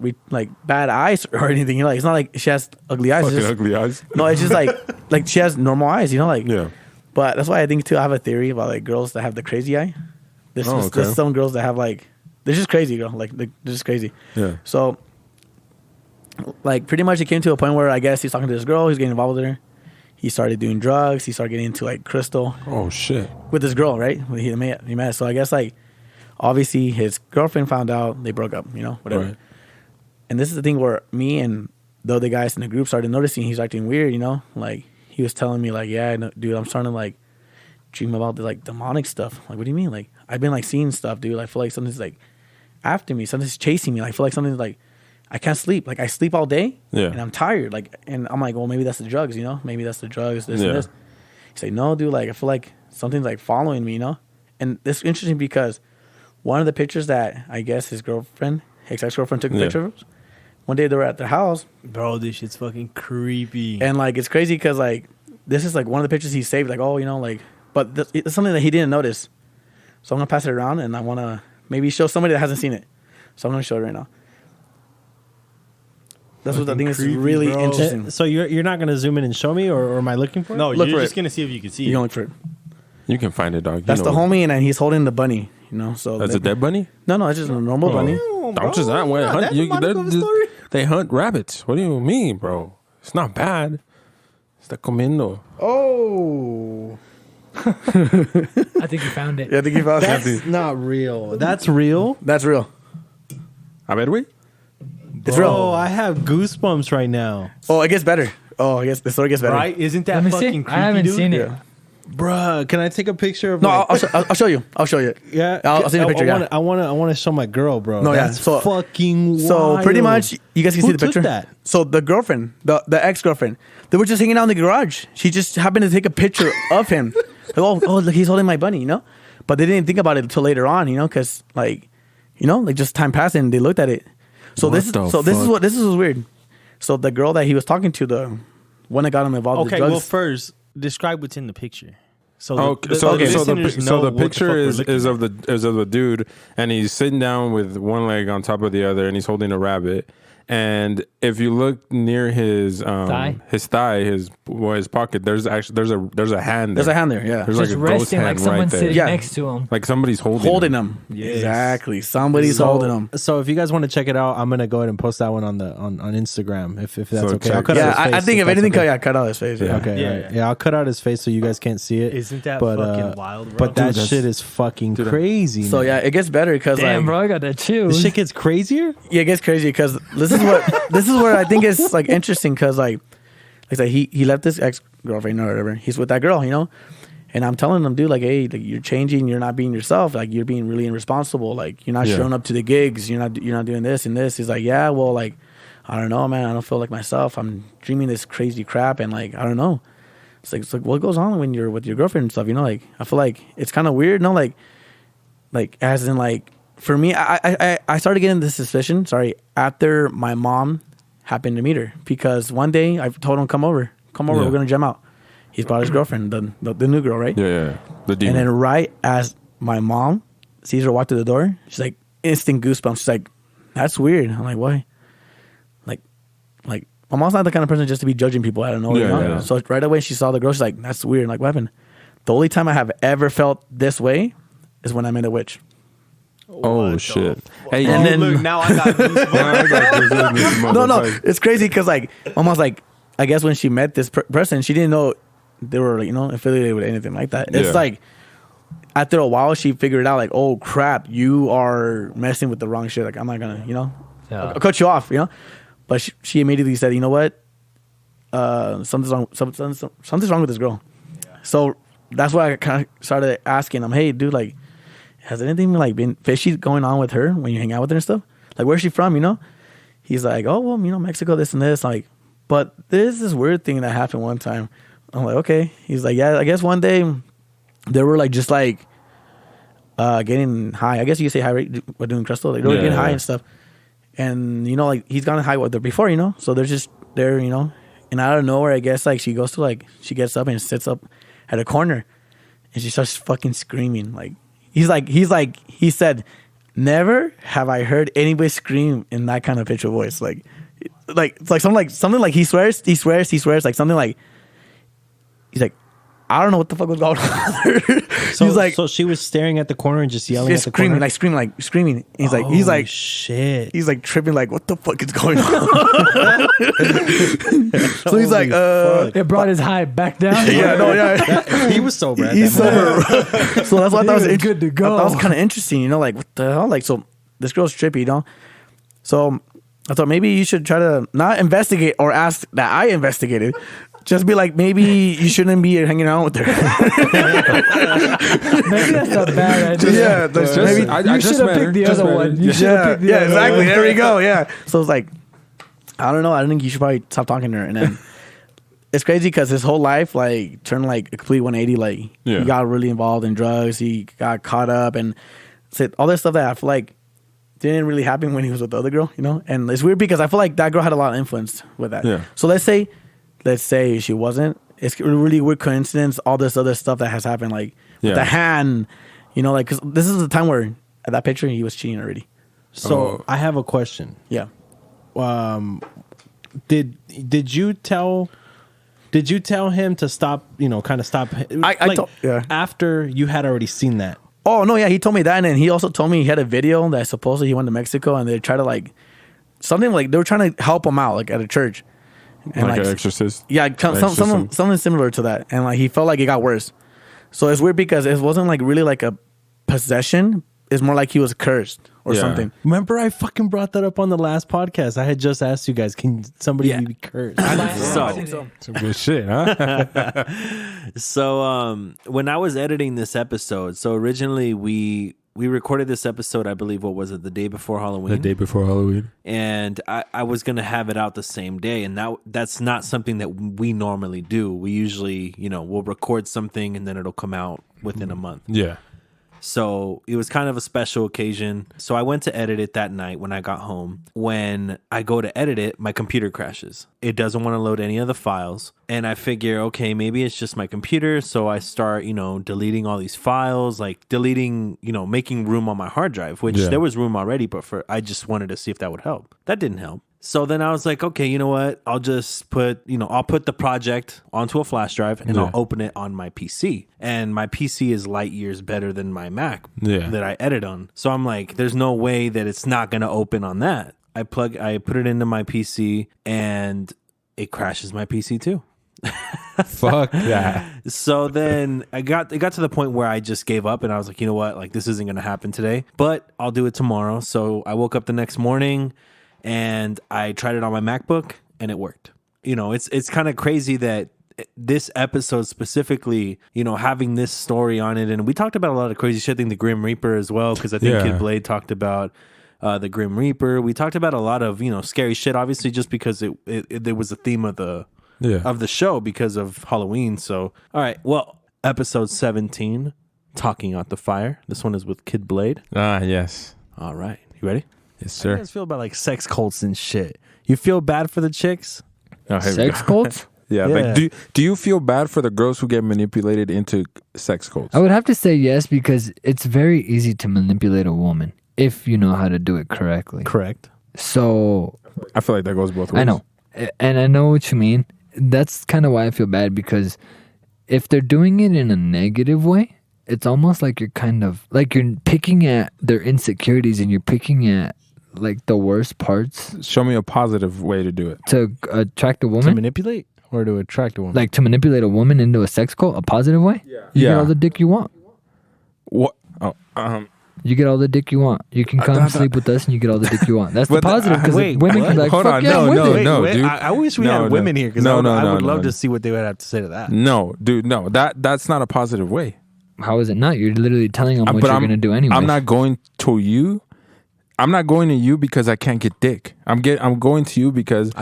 S11: bad eyes or anything, you know. Like it's not like she has ugly eyes.
S2: Fucking
S11: It's just,
S2: ugly eyes.
S11: no, it's just like she has normal eyes, you know, like.
S2: Yeah.
S11: But that's why I think too. I have a theory about like girls that have the crazy eye. There's some girls that have like they're just crazy, girl. Like they're just crazy.
S2: Yeah.
S11: So, like pretty much it came to a point where I guess he's talking to this girl. He's getting involved with her. He started doing drugs. He started getting into like crystal
S2: Oh shit.
S11: with this girl, right? He met. So I guess like obviously his girlfriend found out. They broke up, you know, whatever.
S2: Right.
S11: And this is the thing where me and the other guys in the group started noticing he's acting weird, you know, like. He was telling me like, yeah, dude, I'm starting to like dream about the like demonic stuff. Like, what do you mean? Like, I've been like seeing stuff, dude. I feel like something's like after me. Something's chasing me. Like, I feel like something's like I can't sleep. Like I sleep all day, and I'm tired. Like, and I'm like, well, maybe that's the drugs, you know? Maybe that's the drugs. This and this. He's like, no, dude. Like, I feel like something's like following me, you know? And this is interesting because one of the pictures that I guess his ex-girlfriend took a picture of. One day they were at their house.
S3: Bro, this shit's fucking creepy.
S11: And like it's crazy because like this is like one of the pictures he saved. Like, oh, you know, like, but it's something that he didn't notice. So I'm gonna pass it around, and I want to maybe show somebody that hasn't seen it. So I'm gonna show it right now. That's what I think is really interesting.
S4: So you're not gonna zoom in and show me, or am I looking for it?
S3: No,
S11: Look
S3: you're
S11: for
S3: just
S11: it.
S3: gonna see if you can see
S11: You
S3: it.
S11: can look for it.
S2: You can find it, dog.
S11: That's the homie, and then he's holding the bunny. You know, so
S2: That's a dead bunny.
S11: No, it's just a normal bunny.
S2: Don't just that way. They hunt rabbits. What do you mean, bro? It's not bad. Está comiendo.
S11: Oh,
S7: I think you found it.
S11: yeah, I think you found
S4: That's
S11: something.
S4: not real. That's real.
S11: That's real.
S2: A ver, güey.
S11: It's
S4: Bro,
S11: real.
S4: I have goosebumps right now.
S11: Oh, it gets better. Oh, I guess the story gets better.
S3: Right? Isn't that
S7: Let me
S3: fucking
S7: see.
S3: creepy,
S7: I haven't
S3: dude?
S7: seen it.
S11: Yeah.
S4: Bruh, can I take a picture of?
S11: No,
S4: like,
S11: I'll show you. I'll show you.
S4: yeah,
S11: I'll send you a picture. Yeah.
S4: I want to show my girl, bro.
S11: No, yeah,
S4: That's
S11: so-
S4: fucking wild.
S11: So pretty much, you guys can
S4: Who
S11: see the
S4: took
S11: picture.
S4: that?
S11: So the girlfriend, the ex-girlfriend, they were just hanging out in the garage. She just happened to take a picture of him. Like, oh, look, he's holding my bunny, you know. But they didn't think about it until later on, you know, because like, you know, like just time passed and they looked at it. So this is weird. So the girl that he was talking to, the one that got him involved with drugs.
S3: Well, first describe what's in the picture.
S2: So the picture is of the dude, and he's sitting down with one leg on top of the other, and he's holding a rabbit. And if you look near his thigh, his pocket, there's a hand there.
S11: There's a hand there, yeah.
S2: There's
S12: just
S2: like a ghost
S12: resting,
S2: hand
S12: like someone
S2: right there.
S12: sitting next to him.
S2: Like somebody's holding
S11: him. Yes. Exactly. Somebody's holding him.
S4: So if you guys want to check it out, I'm gonna go ahead and post that one on Instagram if that's okay. I'll cut
S11: out
S4: his face
S11: I think if anything, cut out his face.
S4: Yeah. Okay. Yeah, I'll cut out his face so you guys can't see it.
S3: Isn't that fucking wild, bro?
S4: But that shit is fucking crazy.
S11: So yeah, it gets better because
S12: damn, bro, I got that chills.
S4: The shit gets crazier.
S11: Yeah, it gets crazy because this is where I think it's like interesting because like he left his ex-girlfriend or whatever. He's with that girl, you know, and I'm telling him, dude, like, hey, like, you're changing, you're not being yourself, like you're being really irresponsible, like you're not showing up to the gigs, you're not doing this and this. He's like, yeah, well, like I don't know, man, I don't feel like myself. I'm dreaming this crazy crap and like I don't know. It's like what goes on when you're with your girlfriend and stuff, you know? Like I feel like it's kind of weird, no, like as in like for me, I started getting this suspicion. After my mom happened to meet her because one day I told him, come over, we're gonna jam out. He's brought his girlfriend, the new girl, right?
S2: Yeah, the demon.
S11: And then right as my mom sees her walk through the door, she's like instant goosebumps. She's like, that's weird. I'm like, why? Like my mom's not the kind of person just to be judging people. I don't know.
S2: Yeah.
S11: So right away she saw the girl. She's like, that's weird. Like, what happened? The only time I have ever felt this way is when I met a witch.
S2: Oh shit! Hey,
S3: and then look, now I got goosebumps.
S11: No, it's crazy because like almost like I guess when she met this person, she didn't know they were affiliated with anything like that. It's like after a while she figured out like, oh crap, you are messing with the wrong shit. Like I'm not gonna I'll cut you off, But she immediately said, you know what, something's wrong with this girl. Yeah. So that's why I kind of started asking him, hey dude, like, has anything like been fishy going on with her when you hang out with her and stuff? Like, where's she from? He's like, oh well, Mexico, this and this. Like, but there's this weird thing that happened one time. I'm like, okay. He's like, yeah, I guess one day they were like just like getting high. I guess you could say high, right? We're doing crystal. Like, they were getting high and stuff. And like he's gotten high with her before, So they're just there, and out of nowhere, I guess like she goes to like she gets up and sits up at a corner, and she starts fucking screaming like. He said, never have I heard anybody scream in that kind of pitch of voice. Like it's like something like he swears, like something like he's like, I don't know what the fuck was going on.
S4: So she was staring at the corner and just yelling at the
S11: screaming,
S4: corner?
S11: screaming. He's like
S4: shit.
S11: He's like tripping, like what the fuck is going on? So he's like,
S12: it brought his high back down.
S11: He
S4: was sober.
S11: He's sober. So that's why I thought was
S12: good to go.
S11: That was kind of interesting, like what the hell? Like, so this girl's trippy, So I thought maybe you should try to not investigate or ask that I investigated. Just be like, maybe you shouldn't be hanging out with her.
S12: Maybe that's not bad idea.
S11: Maybe
S12: you should have picked the other one.
S11: Exactly. There we go. Yeah. So it's like, I don't know. I think you should probably stop talking to her. And then it's crazy because his whole life like turned like a complete 180. Like he got really involved in drugs. He got caught up and said all this stuff that I feel like didn't really happen when he was with the other girl. And it's weird because I feel like that girl had a lot of influence with that. Yeah. So let's say she wasn't. It's a really weird coincidence. All this other stuff that has happened, like with the hand, like because this is the time where at that picture he was cheating already.
S4: So I have a question.
S11: Yeah.
S4: Did you tell him to stop? Kind of stop. After you had already seen that.
S11: Oh no, yeah, he told me that, and then he also told me he had a video that supposedly he went to Mexico and they tried to like something like they were trying to help him out like at a church. And
S2: like an exorcist?
S11: Yeah, something similar to that. And like he felt like it got worse. So it's weird because it wasn't like really like a possession. It's more like he was cursed or something.
S4: Remember I fucking brought that up on the last podcast. I had just asked you guys, can somebody be cursed?
S11: I think so.
S2: Some good shit, huh?
S1: So when I was editing this episode, so originally we recorded this episode, I believe, what was it, the day before Halloween?
S2: The day before Halloween.
S1: And I was going to have it out the same day. And that's not something that we normally do. We usually, we'll record something and then it'll come out within a month.
S2: Yeah.
S1: So it was kind of a special occasion. So I went to edit it that night when I got home. When I go to edit it, my computer crashes. It doesn't want to load any of the files. And I figure, okay, maybe it's just my computer. So I start, deleting all these files, like deleting, making room on my hard drive, which there was room already, but I just wanted to see if that would help. That didn't help. So then I was like, okay, you know what? I'll just I'll put the project onto a flash drive and I'll open it on my PC. And my PC is light years better than my Mac that I edit on. So I'm like, there's no way that it's not going to open on that. I put it into my PC and it crashes my PC too.
S2: Fuck that.
S1: So then it got to the point where I just gave up and I was like, you know what? Like, this isn't going to happen today, but I'll do it tomorrow. So I woke up the next morning and I tried it on my MacBook and it worked. It's kind of crazy that this episode specifically, having this story on it. And we talked about a lot of crazy shit. I think the Grim Reaper as well, because I think Kid Blade talked about the Grim Reaper. We talked about a lot of, scary shit, obviously, just because it was a theme of the show because of Halloween. So, all right. Well, episode 17, Talking Out the Fire. This one is with Kid Blade.
S2: Yes.
S1: All right. You ready?
S2: Yes, sir.
S4: How do you guys feel about like sex cults and shit? You feel bad for the chicks?
S7: Sex cults?
S2: Yeah. Like, do you feel bad for the girls who get manipulated into sex cults?
S7: I would have to say yes, because it's very easy to manipulate a woman if you know how to do it correctly.
S4: Correct.
S7: So
S2: I feel like that goes both ways.
S7: I know. And I know what you mean. That's kind of why I feel bad, because if they're doing it in a negative way, it's almost like you're kind of like you're picking at their insecurities and you're picking at like the worst parts.
S2: Show me a positive way to do it.
S7: To attract a woman?
S4: To manipulate or to attract a woman?
S7: Like to manipulate a woman into a sex cult, a positive way? Yeah. You get all the dick you want.
S2: What?
S7: You get all the dick you want. You can come sleep with us and you get all the dick you want. That's the positive, because women can be like,
S2: hold on, no, dude.
S1: I wish we had women here, because I would love to see what they would have to say to that.
S2: No, dude, no. That's not a positive way.
S7: How is it not? You're literally telling them what you're going to do anyway.
S2: I'm not going to you. I'm not going to you because I can't get dick. I'm going to you because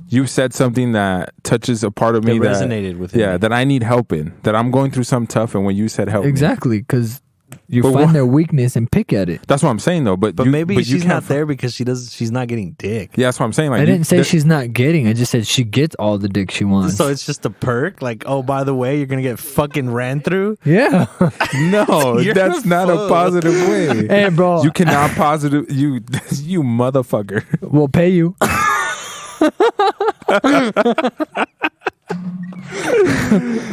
S2: you said something that touches a part of me that
S1: resonated with me.
S2: Yeah, that I need help in. That I'm going through something tough, and when you said help,
S7: exactly, because you find their weakness and pick at it.
S2: That's what I'm saying, though. But
S4: maybe she's not there because she's not getting dick.
S2: Yeah, that's what I'm saying. Like,
S7: I didn't say she's not getting. I just said she gets all the dick she wants.
S4: So it's just a perk. Like, oh, by the way, you're gonna get fucking ran through.
S7: Yeah.
S2: No, that's not a positive way.
S7: Hey, bro,
S2: you cannot positive you motherfucker.
S7: We'll pay you.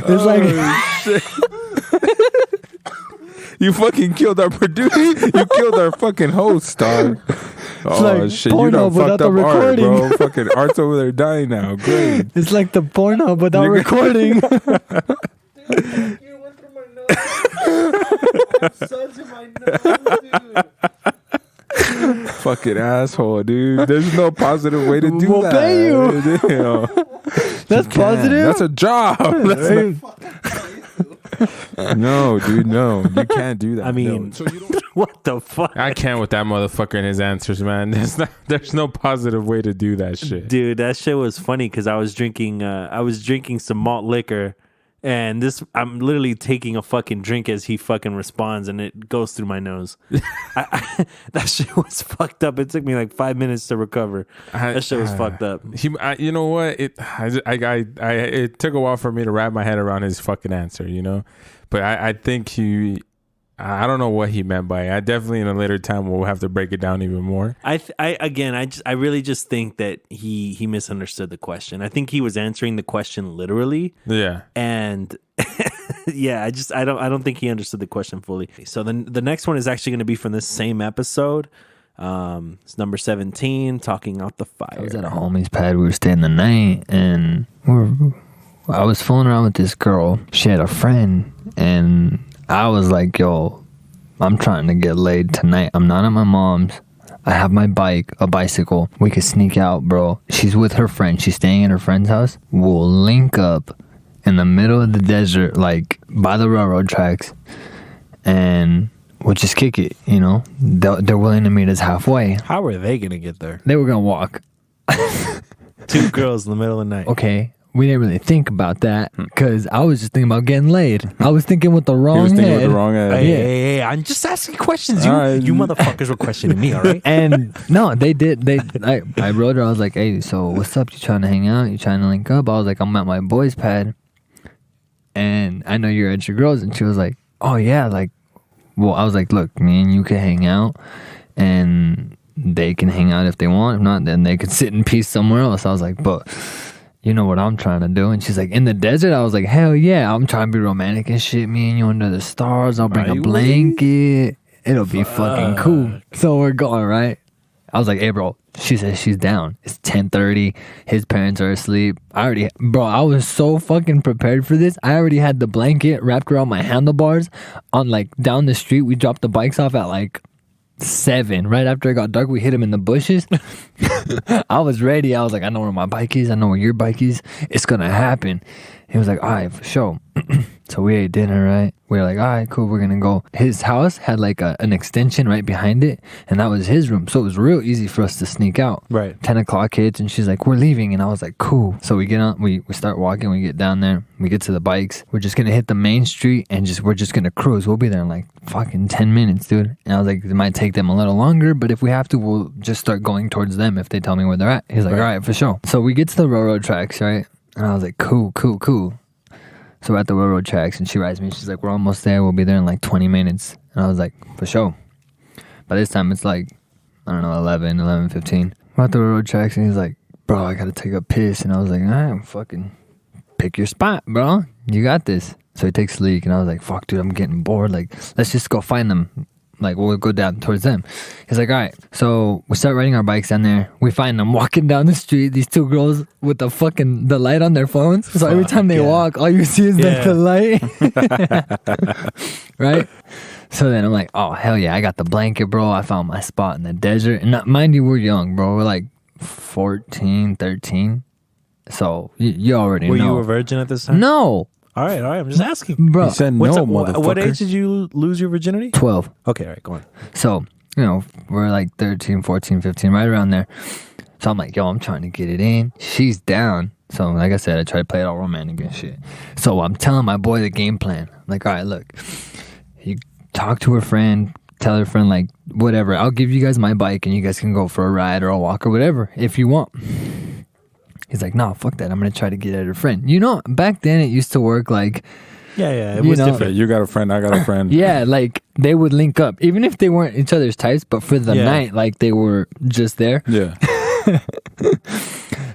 S7: It's like
S2: shit. You fucking killed our producer. You killed our fucking host, dog. Oh
S7: like
S2: shit! You done fucked up Art, bro. Fucking Art's over there dying now. Great.
S7: It's like the porno without recording.
S12: You went through my nose. Suds in my nose, dude.
S2: Fucking asshole, dude. There's no positive way to do
S7: we'll
S2: that.
S7: Pay you. That's positive.
S2: That's a job. No, dude, no. You can't do that.
S1: I mean,
S2: no. So you don't,
S1: what the fuck?
S2: I can't with that motherfucker and his answers, man. There's no positive way to do that shit.
S1: Dude, that shit was funny because I was drinking some malt liquor, and I'm literally taking a fucking drink as he fucking responds, and it goes through my nose. That shit was fucked up. It took me like 5 minutes to recover. That shit was fucked up.
S2: You know what? It took a while for me to wrap my head around his fucking answer, you know? But I think I don't know what he meant by it. I definitely in a later time we'll have to break it down even more.
S1: I really just think that he misunderstood the question. I think he was answering the question literally.
S2: Yeah.
S1: And yeah, I don't think he understood the question fully. So the next one is actually going to be from this same episode. It's number 17, Talking Out the Fire.
S7: I was at a homie's pad. We were staying the night, and I was fooling around with this girl. She had a friend, and I was like, yo, I'm trying to get laid tonight. I'm not at my mom's. I have my bike, a bicycle. We could sneak out, bro. She's with her friend. She's staying in her friend's house. We'll link up in the middle of the desert, like by the railroad tracks, and we'll just kick it, you know? They're willing to meet us halfway.
S4: How are they going to get there?
S7: They were going to walk.
S1: 2 girls in the middle of the night.
S7: Okay. we didn't really think about that because I was just thinking about getting laid. I was thinking with the
S2: He
S7: wrong
S2: was thinking
S7: head.
S2: with the wrong head.
S1: Hey, I'm just asking questions. You motherfuckers were questioning me, all right?
S7: And no, they did. I wrote her. I was like, "Hey, so what's up? You trying to hang out? You trying to link up?" I was like, "I'm at my boys' pad, and I know you're at your girls." And she was like, "Oh yeah, like." Well, I was like, "Look, me and you can hang out, and they can hang out if they want. If not, then they could sit in peace somewhere else." I was like, "But you know what I'm trying to do?" And she's like, "In the desert?" I was like, "Hell yeah, I'm trying to be romantic and shit. Me and you under the stars. I'll bring a blanket. It'll be fucking cool." So we're going, right? I was like, "Hey, bro." She says she's down. It's 10:30. His parents are asleep. I was so fucking prepared for this. I already had the blanket wrapped around my handlebars on like down the street. We dropped the bikes off at like 7. Right after it got dark, we hit him in the bushes. I was ready. I was like, "I know where my bike is. I know where your bike is. It's gonna happen." He was like, "All right, for sure." So we ate dinner, right? We were like, "All right, cool, we're gonna go." His house had like an extension right behind it, and that was his room. So it was real easy for us to sneak out.
S1: Right.
S7: 10 o'clock hits, and she's like, "We're leaving." And I was like, "Cool." So we get on, we start walking, we get down there, we get to the bikes. We're just gonna hit the main street and we're just gonna cruise. We'll be there in like fucking 10 minutes, dude. And I was like, it might take them a little longer, but if we have to, we'll just start going towards them if they tell me where they're at. He's like, "All right, for sure." So we get to the railroad tracks, right? And I was like, cool. So we're at the railroad tracks, and she writes me. She's like, "We're almost there. We'll be there in like 20 minutes. And I was like, "For sure." By this time, it's like, I don't know, 11:15. We're at the railroad tracks, and he's like, "Bro, I got to take a piss." And I was like, "All right, fucking pick your spot, bro. You got this." So he takes a leak, and I was like, "Fuck, dude, I'm getting bored. Like, let's just go find them. Like, we'll go down towards them." He's like, "All right." So we start riding our bikes down there. We find them walking down the street. These two girls with the light on their phones. So every time they walk, all you see is like the light. Right? So then I'm like, "Oh, hell yeah. I got the blanket, bro. I found my spot in the desert." And mind you, we're young, bro. We're like 14, 13. So you already know.
S1: Were you a virgin at this time?
S7: No.
S1: All right. I'm just asking.
S7: Bro.
S2: He said no, motherfucker.
S1: What age did you lose your virginity?
S7: 12.
S1: Okay, all right, go on.
S7: So, we're like 13, 14, 15, right around there. So I'm like, "Yo, I'm trying to get it in." She's down. So, like I said, I try to play it all romantic and shit. So I'm telling my boy the game plan. I'm like, "All right, look, you talk to her friend, tell her friend, like, whatever. I'll give you guys my bike and you guys can go for a ride or a walk or whatever if you want." He's like, "No, fuck that. I'm going to try to get at her friend." Back then it used to work like...
S1: Yeah, it was different.
S2: You got a friend, I got a friend.
S7: Yeah, like they would link up, even if they weren't each other's types, but for the night, like they were just there.
S2: Yeah.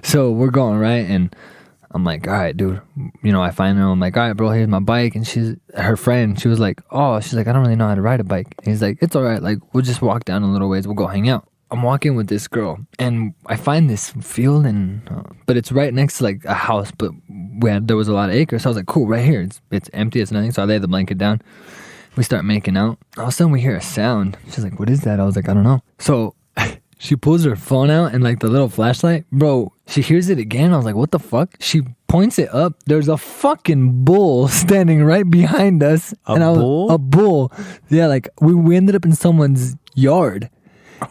S7: So we're going, right? And I'm like, "All right, dude." I find her. I'm like, "All right, bro, here's my bike." And her friend, she was like, "I don't really know how to ride a bike." And he's like, "It's all right. Like, we'll just walk down a little ways. We'll go hang out." I'm walking with this girl, and I find this field, but it's right next to like a house, but there was a lot of acres. So I was like, "Cool, right here. It's empty. It's nothing." So I lay the blanket down. We start making out. All of a sudden, we hear a sound. She's like, "What is that?" I was like, "I don't know." So she pulls her phone out and like the little flashlight, bro. She hears it again. I was like, "What the fuck?" She points it up. There's a fucking bull standing right behind us. A bull. Yeah, like we ended up in someone's yard.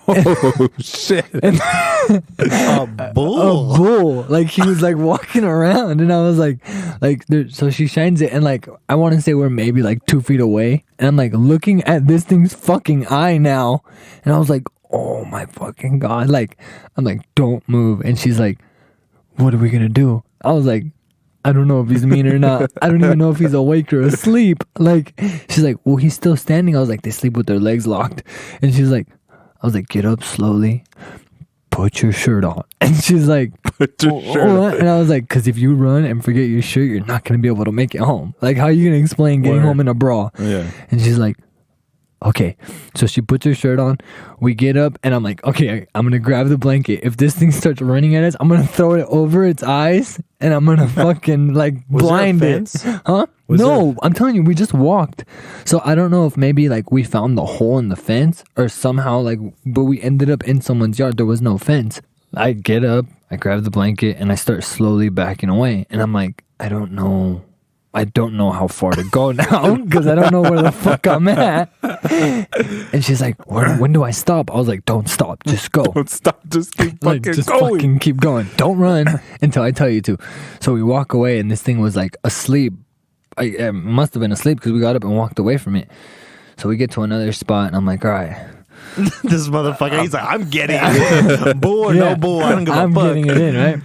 S2: Oh shit!
S1: A bull.
S7: A bull. Like he was like walking around, and I was like, so she shines it, and like I want to say we're maybe like 2 feet away, and I'm like looking at this thing's fucking eye now, and I was like, "Oh my fucking god!" Like I'm like, "Don't move," and she's like, "What are we gonna do?" I was like, "I don't know if he's mean or not. I don't even know if he's awake or asleep." Like she's like, "Well, he's still standing." I was like, "They sleep with their legs locked," and she's like. I was like, "Get up slowly, put your shirt on." And she's like,
S2: "Put your shirt on."
S7: And I was like, "Because if you run and forget your shirt, you're not going to be able to make it home. Like, how are you going to explain getting home in a bra?"
S2: Yeah.
S7: And she's like, "Okay." So she puts her shirt on. We get up, and I'm like, "Okay, I'm going to grab the blanket. If this thing starts running at us, I'm going to throw it over its eyes, and I'm going to fucking, like, blind it." Huh? I'm telling you, we just walked. So I don't know if maybe, like, we found the hole in the fence or somehow, like, but we ended up in someone's yard. There was no fence. I get up, I grab the blanket, and I start slowly backing away. And I'm like, I don't know how far to go now because I don't know where the fuck I'm at. And she's like, when do I stop? I was like, don't stop, just go.
S2: Don't stop, just keep fucking
S7: just
S2: going.
S7: fucking keep going. Don't run until I tell you to. So we walk away, and this thing was like asleep. I must have been asleep because we got up and walked away from it. So we get to another spot, and I'm like, all right.
S1: This motherfucker, he's like, I'm getting it. Bull or no bull, I don't give a fuck.
S7: I'm getting it in,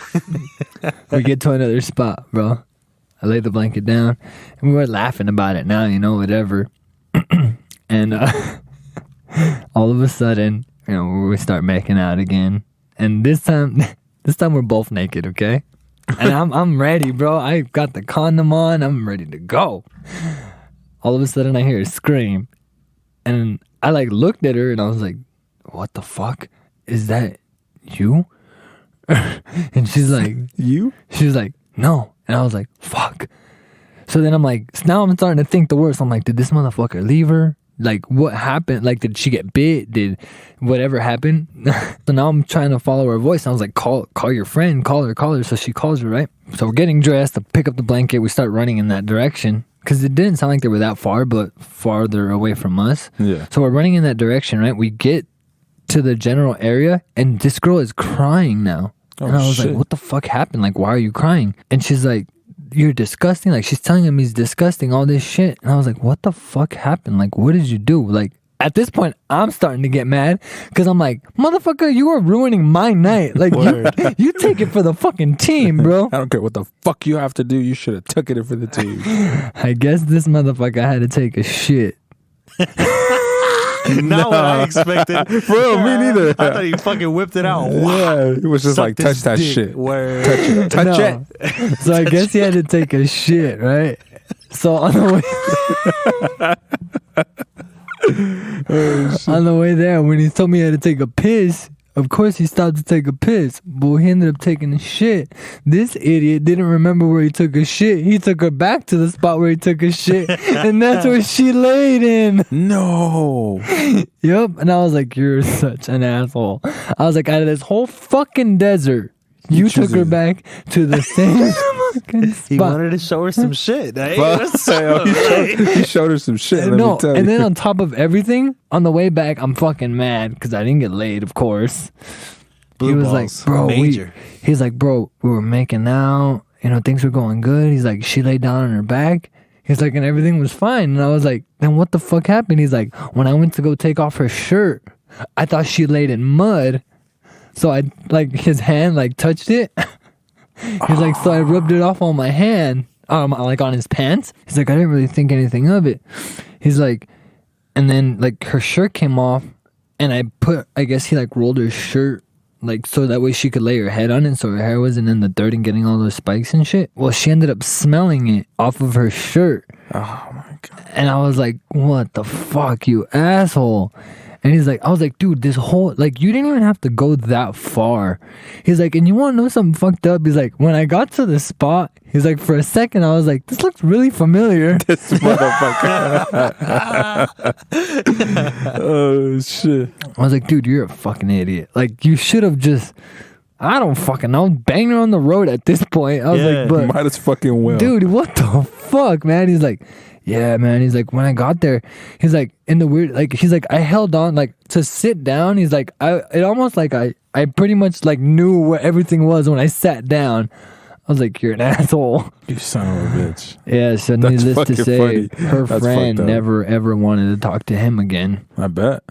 S7: right? We get to another spot, bro. I laid the blanket down, and we were laughing about it now, whatever. And all of a sudden, we start making out again. And this time we're both naked, okay? And I'm ready, bro. I got the condom on. I'm ready to go. All of a sudden, I hear a scream. And I looked at her and I was like, what the fuck? Is that you? And she's like, you? She's like, no. And I was like, fuck. So then I'm like, now I'm starting to think the worst. I'm like, did this motherfucker leave her? Like, what happened? Like, did she get bit? Did whatever happen? So now I'm trying to follow her voice. I was like, call your friend, call her. So she calls her, right? So we're getting dressed to pick up the blanket. We start running in that direction. Because it didn't sound like they were that far, but farther away from us. Yeah. So we're running in that direction, right? We get to the general area, and this girl is crying now. Oh, and I was like, what the fuck happened? Like, why are you crying? And she's like, you're disgusting. Like, she's telling him he's disgusting, all this shit. And I was like, what the fuck happened? Like, what did you do? Like, at this point, I'm starting to get mad because I'm like, motherfucker, you are ruining my night. Like, you take it for the fucking team, bro.
S2: I don't care what the fuck you have to do. You should have took it for the team.
S7: I guess this motherfucker had to take a shit.
S1: Not what I expected.
S2: Bro, me neither.
S1: I thought he fucking whipped it out.
S2: Yeah, it was just like, touch that shit.
S1: Word.
S2: Touch it.
S7: So I guess he had to take a shit, right? So on the way... on the way there, when he told me he had to take a piss, of course he stopped to take a piss, but he ended up taking a shit. This idiot didn't remember where he took a shit. He took her back to the spot where he took a shit, and that's where she laid in.
S2: No.
S7: Yep. And I was like, you're such an asshole. I was like, out of this whole fucking desert, you took her back to the same fucking spot.
S1: He wanted to show her some shit. Hey,
S2: he showed her some shit.
S7: No, and then on top of everything, on the way back, I'm fucking mad because I didn't get laid, of course.
S1: Blue
S7: he was
S1: balls.
S7: like, bro,
S1: Major.
S7: he's like, bro, we were making out. Things were going good. He's like, she laid down on her back. He's like, and everything was fine. And I was like, then what the fuck happened? He's like, when I went to go take off her shirt, I thought she laid in mud. So I, his hand, touched it. He's like, so I rubbed it off on my hand, on his pants. He's like, I didn't really think anything of it. He's like, and then, her shirt came off, and I guess he, rolled her shirt, so that way she could lay her head on it so her hair wasn't in the dirt and getting all those spikes and shit. Well, she ended up smelling it off of her shirt. Oh, my God. And I was like, what the fuck, you asshole? And he's like, I was like, dude, this whole, you didn't even have to go that far. He's like, and you want to know something fucked up? He's like, when I got to the spot, he's like, for a second, I was like, this looks really familiar.
S2: This motherfucker. Oh, shit.
S7: I was like, dude, you're a fucking idiot. You should have just, I don't fucking know, banged her on the road at this point. I was like, but.
S2: Might as fucking well.
S7: Dude, what the fuck, man? He's like, yeah, man. He's like, when I got there, he's like, in the weird, he's like, I held on, to sit down. He's like, it almost I pretty much, knew what everything was when I sat down. I was like, you're an asshole.
S2: You son of a bitch.
S7: Yeah, so
S2: That's
S7: needless to say,
S2: funny.
S7: her
S2: That's
S7: friend
S2: fucked up.
S7: never, ever wanted to talk to him again.
S2: I bet.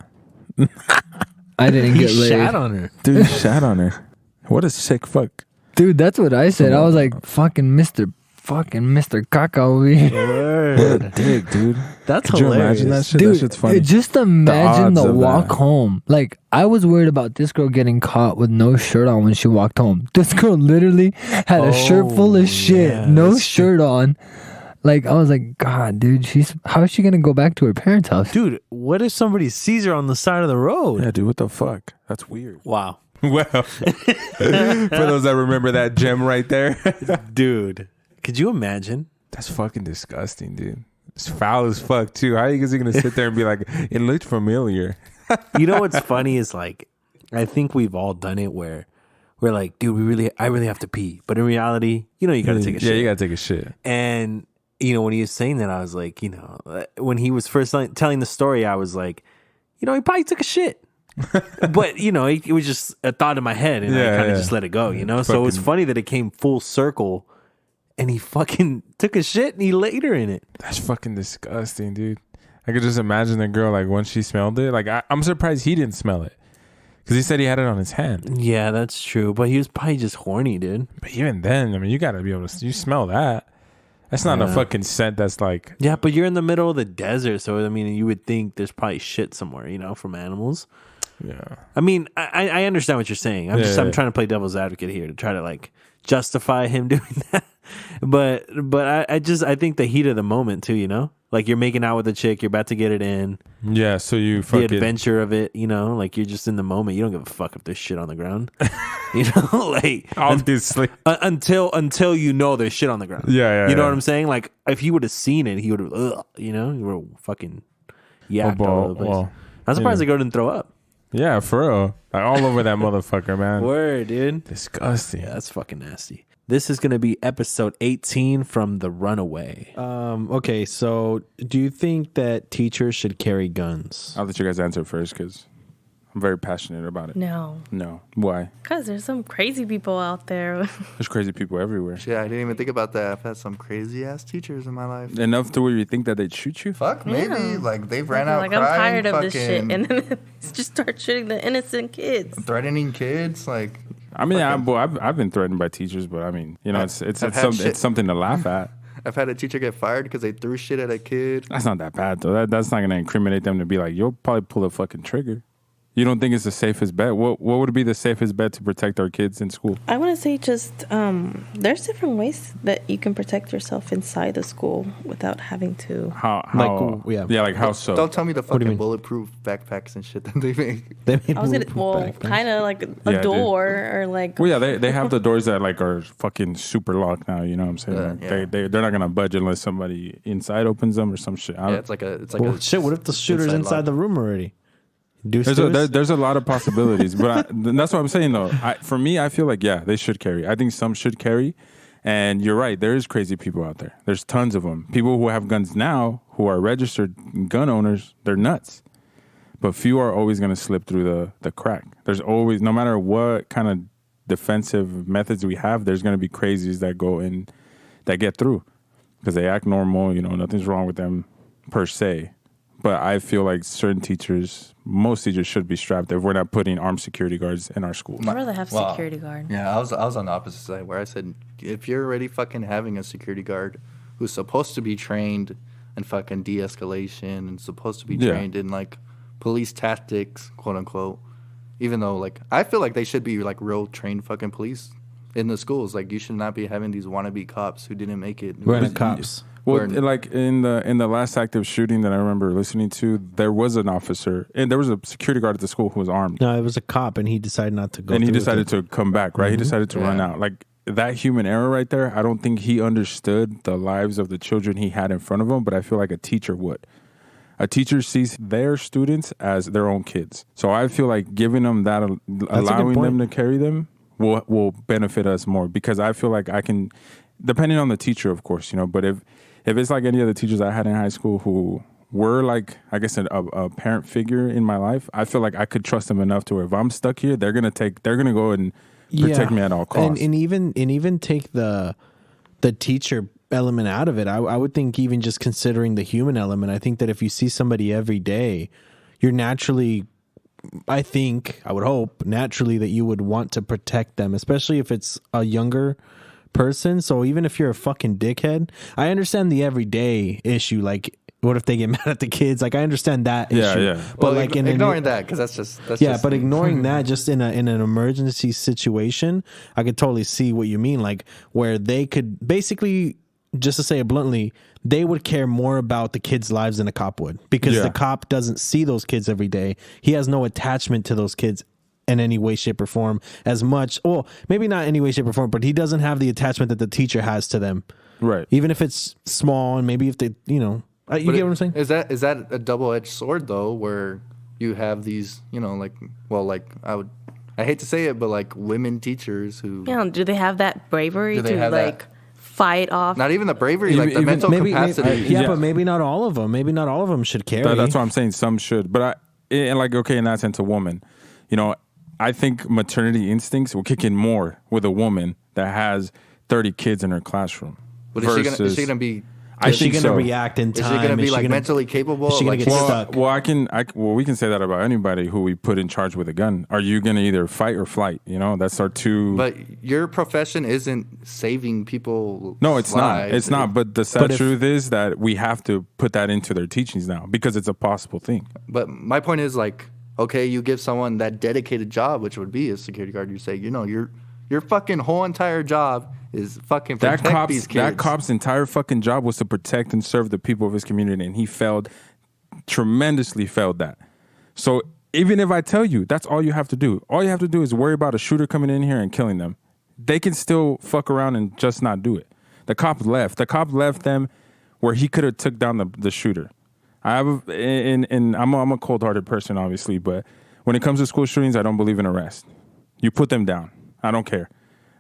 S7: I didn't get laid.
S1: Shat on her.
S2: Dude, you shat on her. What a sick fuck.
S7: Dude, that's what I said. I was like, fucking Mr. Caca over here.
S2: What a dick, dude.
S1: That's
S2: Could
S1: hilarious.
S2: you imagine that shit?
S7: Dude,
S2: That shit's funny.
S7: just imagine
S2: odds
S7: the
S2: of
S7: walk
S2: that.
S7: home. I was worried about this girl getting caught with no shirt on when she walked home. This girl literally had a shirt full of shit,
S1: yeah,
S7: no
S1: that's
S7: shirt on. I was like, God, dude, how is she gonna go back to her parents' house?
S1: Dude, what if somebody sees her on the side of the road?
S2: Yeah, dude, what the fuck? That's weird.
S1: Wow.
S2: Well, for those that remember that gem right there.
S1: Dude, could you imagine?
S2: That's fucking disgusting, dude. It's foul as fuck, too. How are you guys going to sit there and be like, it looked familiar?
S1: You know what's funny is I think we've all done it where we're like, dude, I really have to pee. But in reality, you got to take a shit.
S2: Yeah, you got to take a shit.
S1: And you know, when he was saying that, I was like, you know, when he was first telling the story, I was like, you know, he probably took a shit. But, you know, it was just a thought in my head, and I kind of just let it go, you know? So it was funny that it came full circle, and he fucking took a shit, and he laid her in it.
S2: That's fucking disgusting, dude. I could just imagine the girl, like, when she smelled it. Like, I'm surprised he didn't smell it. Because he said he had it on his hand.
S1: Yeah, that's true. But he was probably just horny, dude.
S2: But even then, I mean, you got to be able to... You smell that. That's not a fucking scent that's like...
S1: Yeah, but you're in the middle of the desert, so, I mean, you would think there's probably shit somewhere, you know, from animals.
S2: Yeah.
S1: I mean, I understand what you're saying. I'm trying to play devil's advocate here to try to, like, justify him doing that. But I think the heat of the moment, too, you know? Like, you're making out with a chick, you're about to get it in.
S2: Yeah, so you fucking...
S1: The adventure of it, you know? Like, you're just in the moment. You don't give a fuck if there's shit on the ground. You know? Like...
S2: Obviously.
S1: Until you know there's shit on the ground.
S2: Yeah.
S1: You know what I'm saying? Like, if he would have seen it, he would have... you know? You were fucking yacked all over the place.
S2: Well,
S1: I'm surprised the girl didn't throw up.
S2: Yeah, for real. Like, all over that motherfucker, man.
S1: Word, dude.
S2: Disgusting.
S1: Yeah, that's fucking nasty. This is going to be episode 18 from The Runaway. Okay, so do you think that teachers should carry guns?
S2: I'll let you guys answer first because I'm very passionate about it.
S10: No.
S2: Why?
S10: Because there's some crazy people out there.
S2: There's crazy people everywhere.
S12: Yeah, I didn't even think about that. I've had some crazy ass teachers in my life.
S2: Enough to where you think that they'd shoot you?
S12: Fuck, maybe.
S10: Yeah.
S12: Like, they ran out
S10: like,
S12: crying.
S10: I'm tired of this
S12: fucking
S10: shit. And then just start shooting the innocent kids.
S12: threatening kids. Like,
S2: I mean, I've been threatened by teachers, but I mean, you know, it's something to laugh at.
S12: I've had a teacher get fired because they threw shit at a kid.
S2: That's not that bad, though. That's not going to incriminate them to be like, you'll probably pull a fucking trigger. You don't think it's the safest bet? What would be the safest bet to protect our kids in school?
S10: I want to say just there's different ways that you can protect yourself inside the school without having to.
S2: How like how so?
S12: Don't tell me the fucking bulletproof backpacks and shit that they make.
S10: I was gonna kind of like a door or like.
S2: Well, yeah, they have the doors that like are fucking super locked now. You know what I'm saying? They're not gonna budge unless somebody inside opens them or some shit.
S12: It's like a
S1: shit. What if the shooter's inside the room already?
S2: There's a lot of possibilities, but that's what I'm saying though. For me, I feel like they should carry. I think some should carry, and you're right. There is crazy people out there. There's tons of them. People who have guns now, who are registered gun owners, they're nuts. But few are always going to slip through the crack. There's always, no matter what kind of defensive methods we have, there's going to be crazies that go in, that get through, because they act normal. You know, nothing's wrong with them per se. But I feel like most teachers should be strapped if we're not putting armed security guards in our school.
S10: I'd rather have security guard.
S12: Yeah, I was on the opposite side where I said, if you're already fucking having a security guard who's supposed to be trained in fucking de-escalation and supposed to be trained in like police tactics, quote unquote, even though like I feel like they should be like real trained fucking police in the schools. Like you should not be having these wannabe cops who didn't make it.
S1: We're not cops.
S2: Well, like in the last active shooting that I remember listening to, there was an officer and there was a security guard at the school who was armed.
S1: No, it was a cop, and he decided not to go.
S2: And he decided to come back, right? Mm-hmm. He decided to run out. Like that human error right there. I don't think he understood the lives of the children he had in front of him, but I feel like a teacher would. A teacher sees their students as their own kids, so I feel like giving them that, allowing them to carry them, will benefit us more because I feel like I can, depending on the teacher, of course, you know, but if it's like any other teachers I had in high school who were like, I guess, a parent figure in my life, I feel like I could trust them enough to where if I'm stuck here, they're gonna go and protect me at all costs.
S1: And even take the teacher element out of it. I would think even just considering the human element, I think that if you see somebody every day, you're naturally, I would hope naturally that you would want to protect them, especially if it's a younger person. So even if you're a fucking dickhead, I understand the everyday issue. Like, what if they get mad at the kids? Like, I understand that issue. Yeah. But
S12: like ignoring that, because that's just
S1: but ignoring that, just in an emergency situation, I could totally see what you mean. Like, where they could basically, just to say it bluntly, they would care more about the kids' lives than a cop would, because the cop doesn't see those kids every day. He has no attachment to those kids in any way, shape, or form as much. Well, maybe not any way, shape, or form, but he doesn't have the attachment that the teacher has to them. Right. Even if it's small, and maybe if they, you know, you get what I'm saying?
S12: Is that a double-edged sword though, where you have these, you know, like, well, like I hate to say it, but like women teachers who,
S10: do they have that bravery to like
S9: fight off.
S12: Not even the bravery, like the mental capacity.
S1: But maybe not all of them. Maybe not all of them should carry.
S2: That's what I'm saying. Some should, but in that sense, a woman, I think maternity instincts will kick in more with a woman that has 30 kids in her classroom.
S12: But is she gonna be?
S1: Is she going to react in time?
S12: Is she going to be like mentally capable?
S1: Is she going to get stuck?
S2: Well, we can say that about anybody who we put in charge with a gun. Are you going to either fight or flight? That's our two.
S12: But your profession isn't saving people.
S2: No, it's not. It's not. But the sad truth is that we have to put that into their teachings now because it's a possible thing.
S12: But my point is okay, you give someone that dedicated job, which would be a security guard. You say, your fucking whole entire job is fucking protect these kids.
S2: That cop's entire fucking job was to protect and serve the people of his community, and he tremendously failed that. So even if I tell you, that's all you have to do. All you have to do is worry about a shooter coming in here and killing them. They can still fuck around and just not do it. The cop left. The cop left them where he could have took down the shooter. I'm a cold-hearted person, obviously, but when it comes to school shootings, I don't believe in arrest. You put them down. I don't care.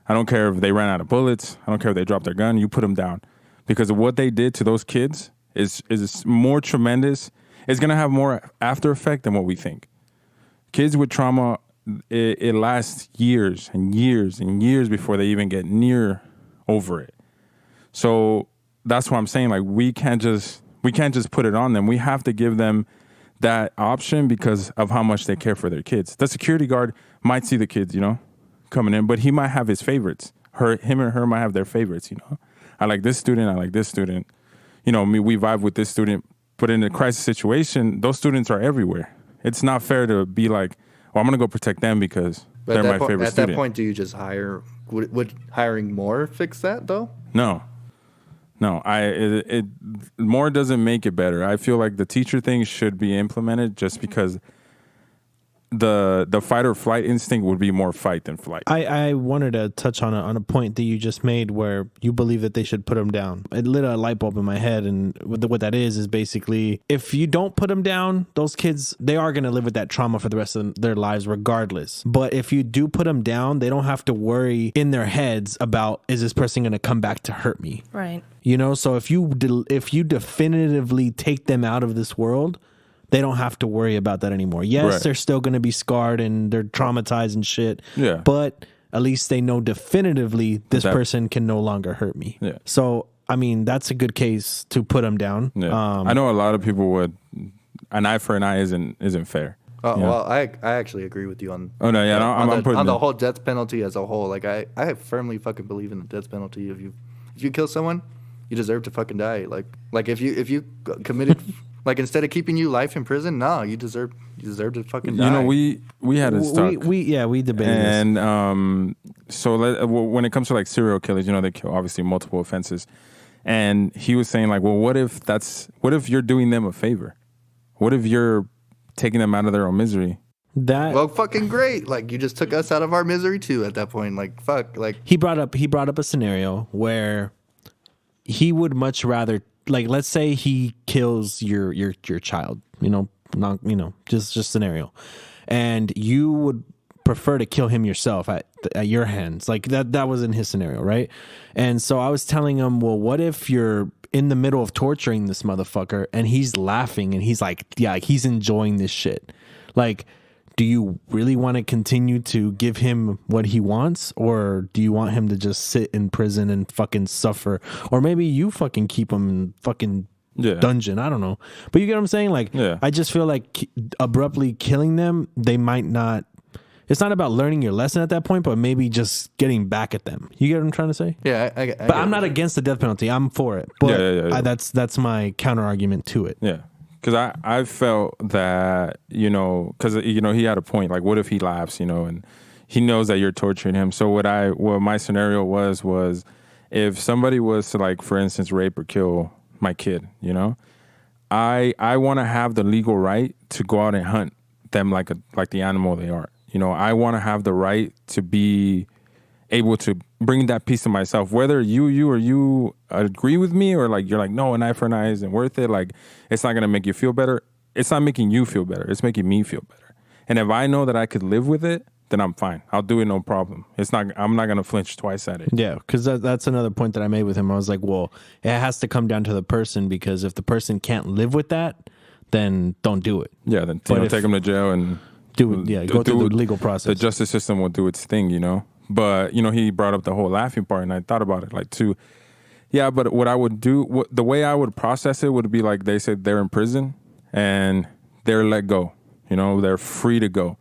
S2: I don't care if they ran out of bullets. I don't care if they dropped their gun. You put them down. Because of what they did to those kids is more tremendous. It's going to have more after effect than what we think. Kids with trauma, it lasts years and years and years before they even get near over it. So that's what I'm saying. We can't just put it on them. We have to give them that option because of how much they care for their kids. The security guard might see the kids, coming in, but he might have his favorites. Him and her might have their favorites, I like this student, I like this student. We vibe with this student. But in a crisis situation, those students are everywhere. It's not fair to be like, I'm going to go protect them because they're my favorite student.
S12: At that point, do you just hire? Would hiring more fix that, though?
S2: No. More doesn't make it better. I feel like the teacher thing should be implemented just because the fight or flight instinct would be more fight than flight.
S1: I wanted to touch on a point that you just made where you believe that they should put them down. It lit a light bulb in my head, and what that is basically if you don't put them down, those kids, they are going to live with that trauma for the rest of their lives regardless. But if you do put them down, they don't have to worry in their heads about, is this person going to come back to hurt me?
S9: Right.
S1: So if you definitively take them out of this world, they don't have to worry about that anymore. Yes, They're still going to be scarred and they're traumatized and shit.
S2: Yeah.
S1: But at least they know definitively this person can no longer hurt me.
S2: Yeah.
S1: So, that's a good case to put them down.
S2: Yeah. I know a lot of people would. An eye for an eye isn't fair.
S12: Well, I actually agree with you on.
S2: Oh no, yeah,
S12: on the whole death penalty as a whole. I firmly fucking believe in the death penalty. If you kill someone, you deserve to fucking die. Like if you committed. Instead of keeping you life in prison, no, you deserve to fucking die.
S2: We had a talk.
S1: We debated
S2: and so when it comes to serial killers, they kill obviously multiple offenses, and he was saying what if you're doing them a favor? What if you're taking them out of their own misery?
S12: Well, fucking great. You just took us out of our misery too. At that point, fuck.
S1: He brought up a scenario where he would much rather. Let's say he kills your child, just scenario, and you would prefer to kill him yourself at your hands. That was in his scenario, right? And so I was telling him, well, what if you're in the middle of torturing this motherfucker and he's laughing and he's he's enjoying this shit. Do you really want to continue to give him what he wants, or do you want him to just sit in prison and fucking suffer? Or maybe you fucking keep him in fucking dungeon. I don't know. But you get what I'm saying? I just feel like abruptly killing them, they might not. It's not about learning your lesson at that point, but maybe just getting back at them. You get what I'm trying to say?
S12: Yeah.
S1: But I'm not against the death penalty. I'm for it. But that's my counter argument to it.
S2: Yeah. Because I felt that, because, he had a point. What if he laughs, and he knows that you're torturing him. So what my scenario was if somebody was to, for instance, rape or kill my kid, I want to have the legal right to go out and hunt them like the animal they are. I want to have the right to be able to bring that piece to myself, whether you agree with me or you're no, an eye for an eye isn't worth it. It's not going to make you feel better. It's not making you feel better. It's making me feel better. And if I know that I could live with it, then I'm fine. I'll do it, no problem. I'm not gonna flinch twice at it.
S4: Yeah, because that's another point that I made with him. I was like, well, it has to come down to the person, because if the person can't live with that, then don't do it.
S2: Yeah, then take them to jail and
S4: go through the legal process.
S2: The justice system will do its thing, But he brought up the whole laughing part, and I thought about it like too. Yeah, but what I would do, the way I would process it would be like they said they're in prison and they're let go. They're free to go.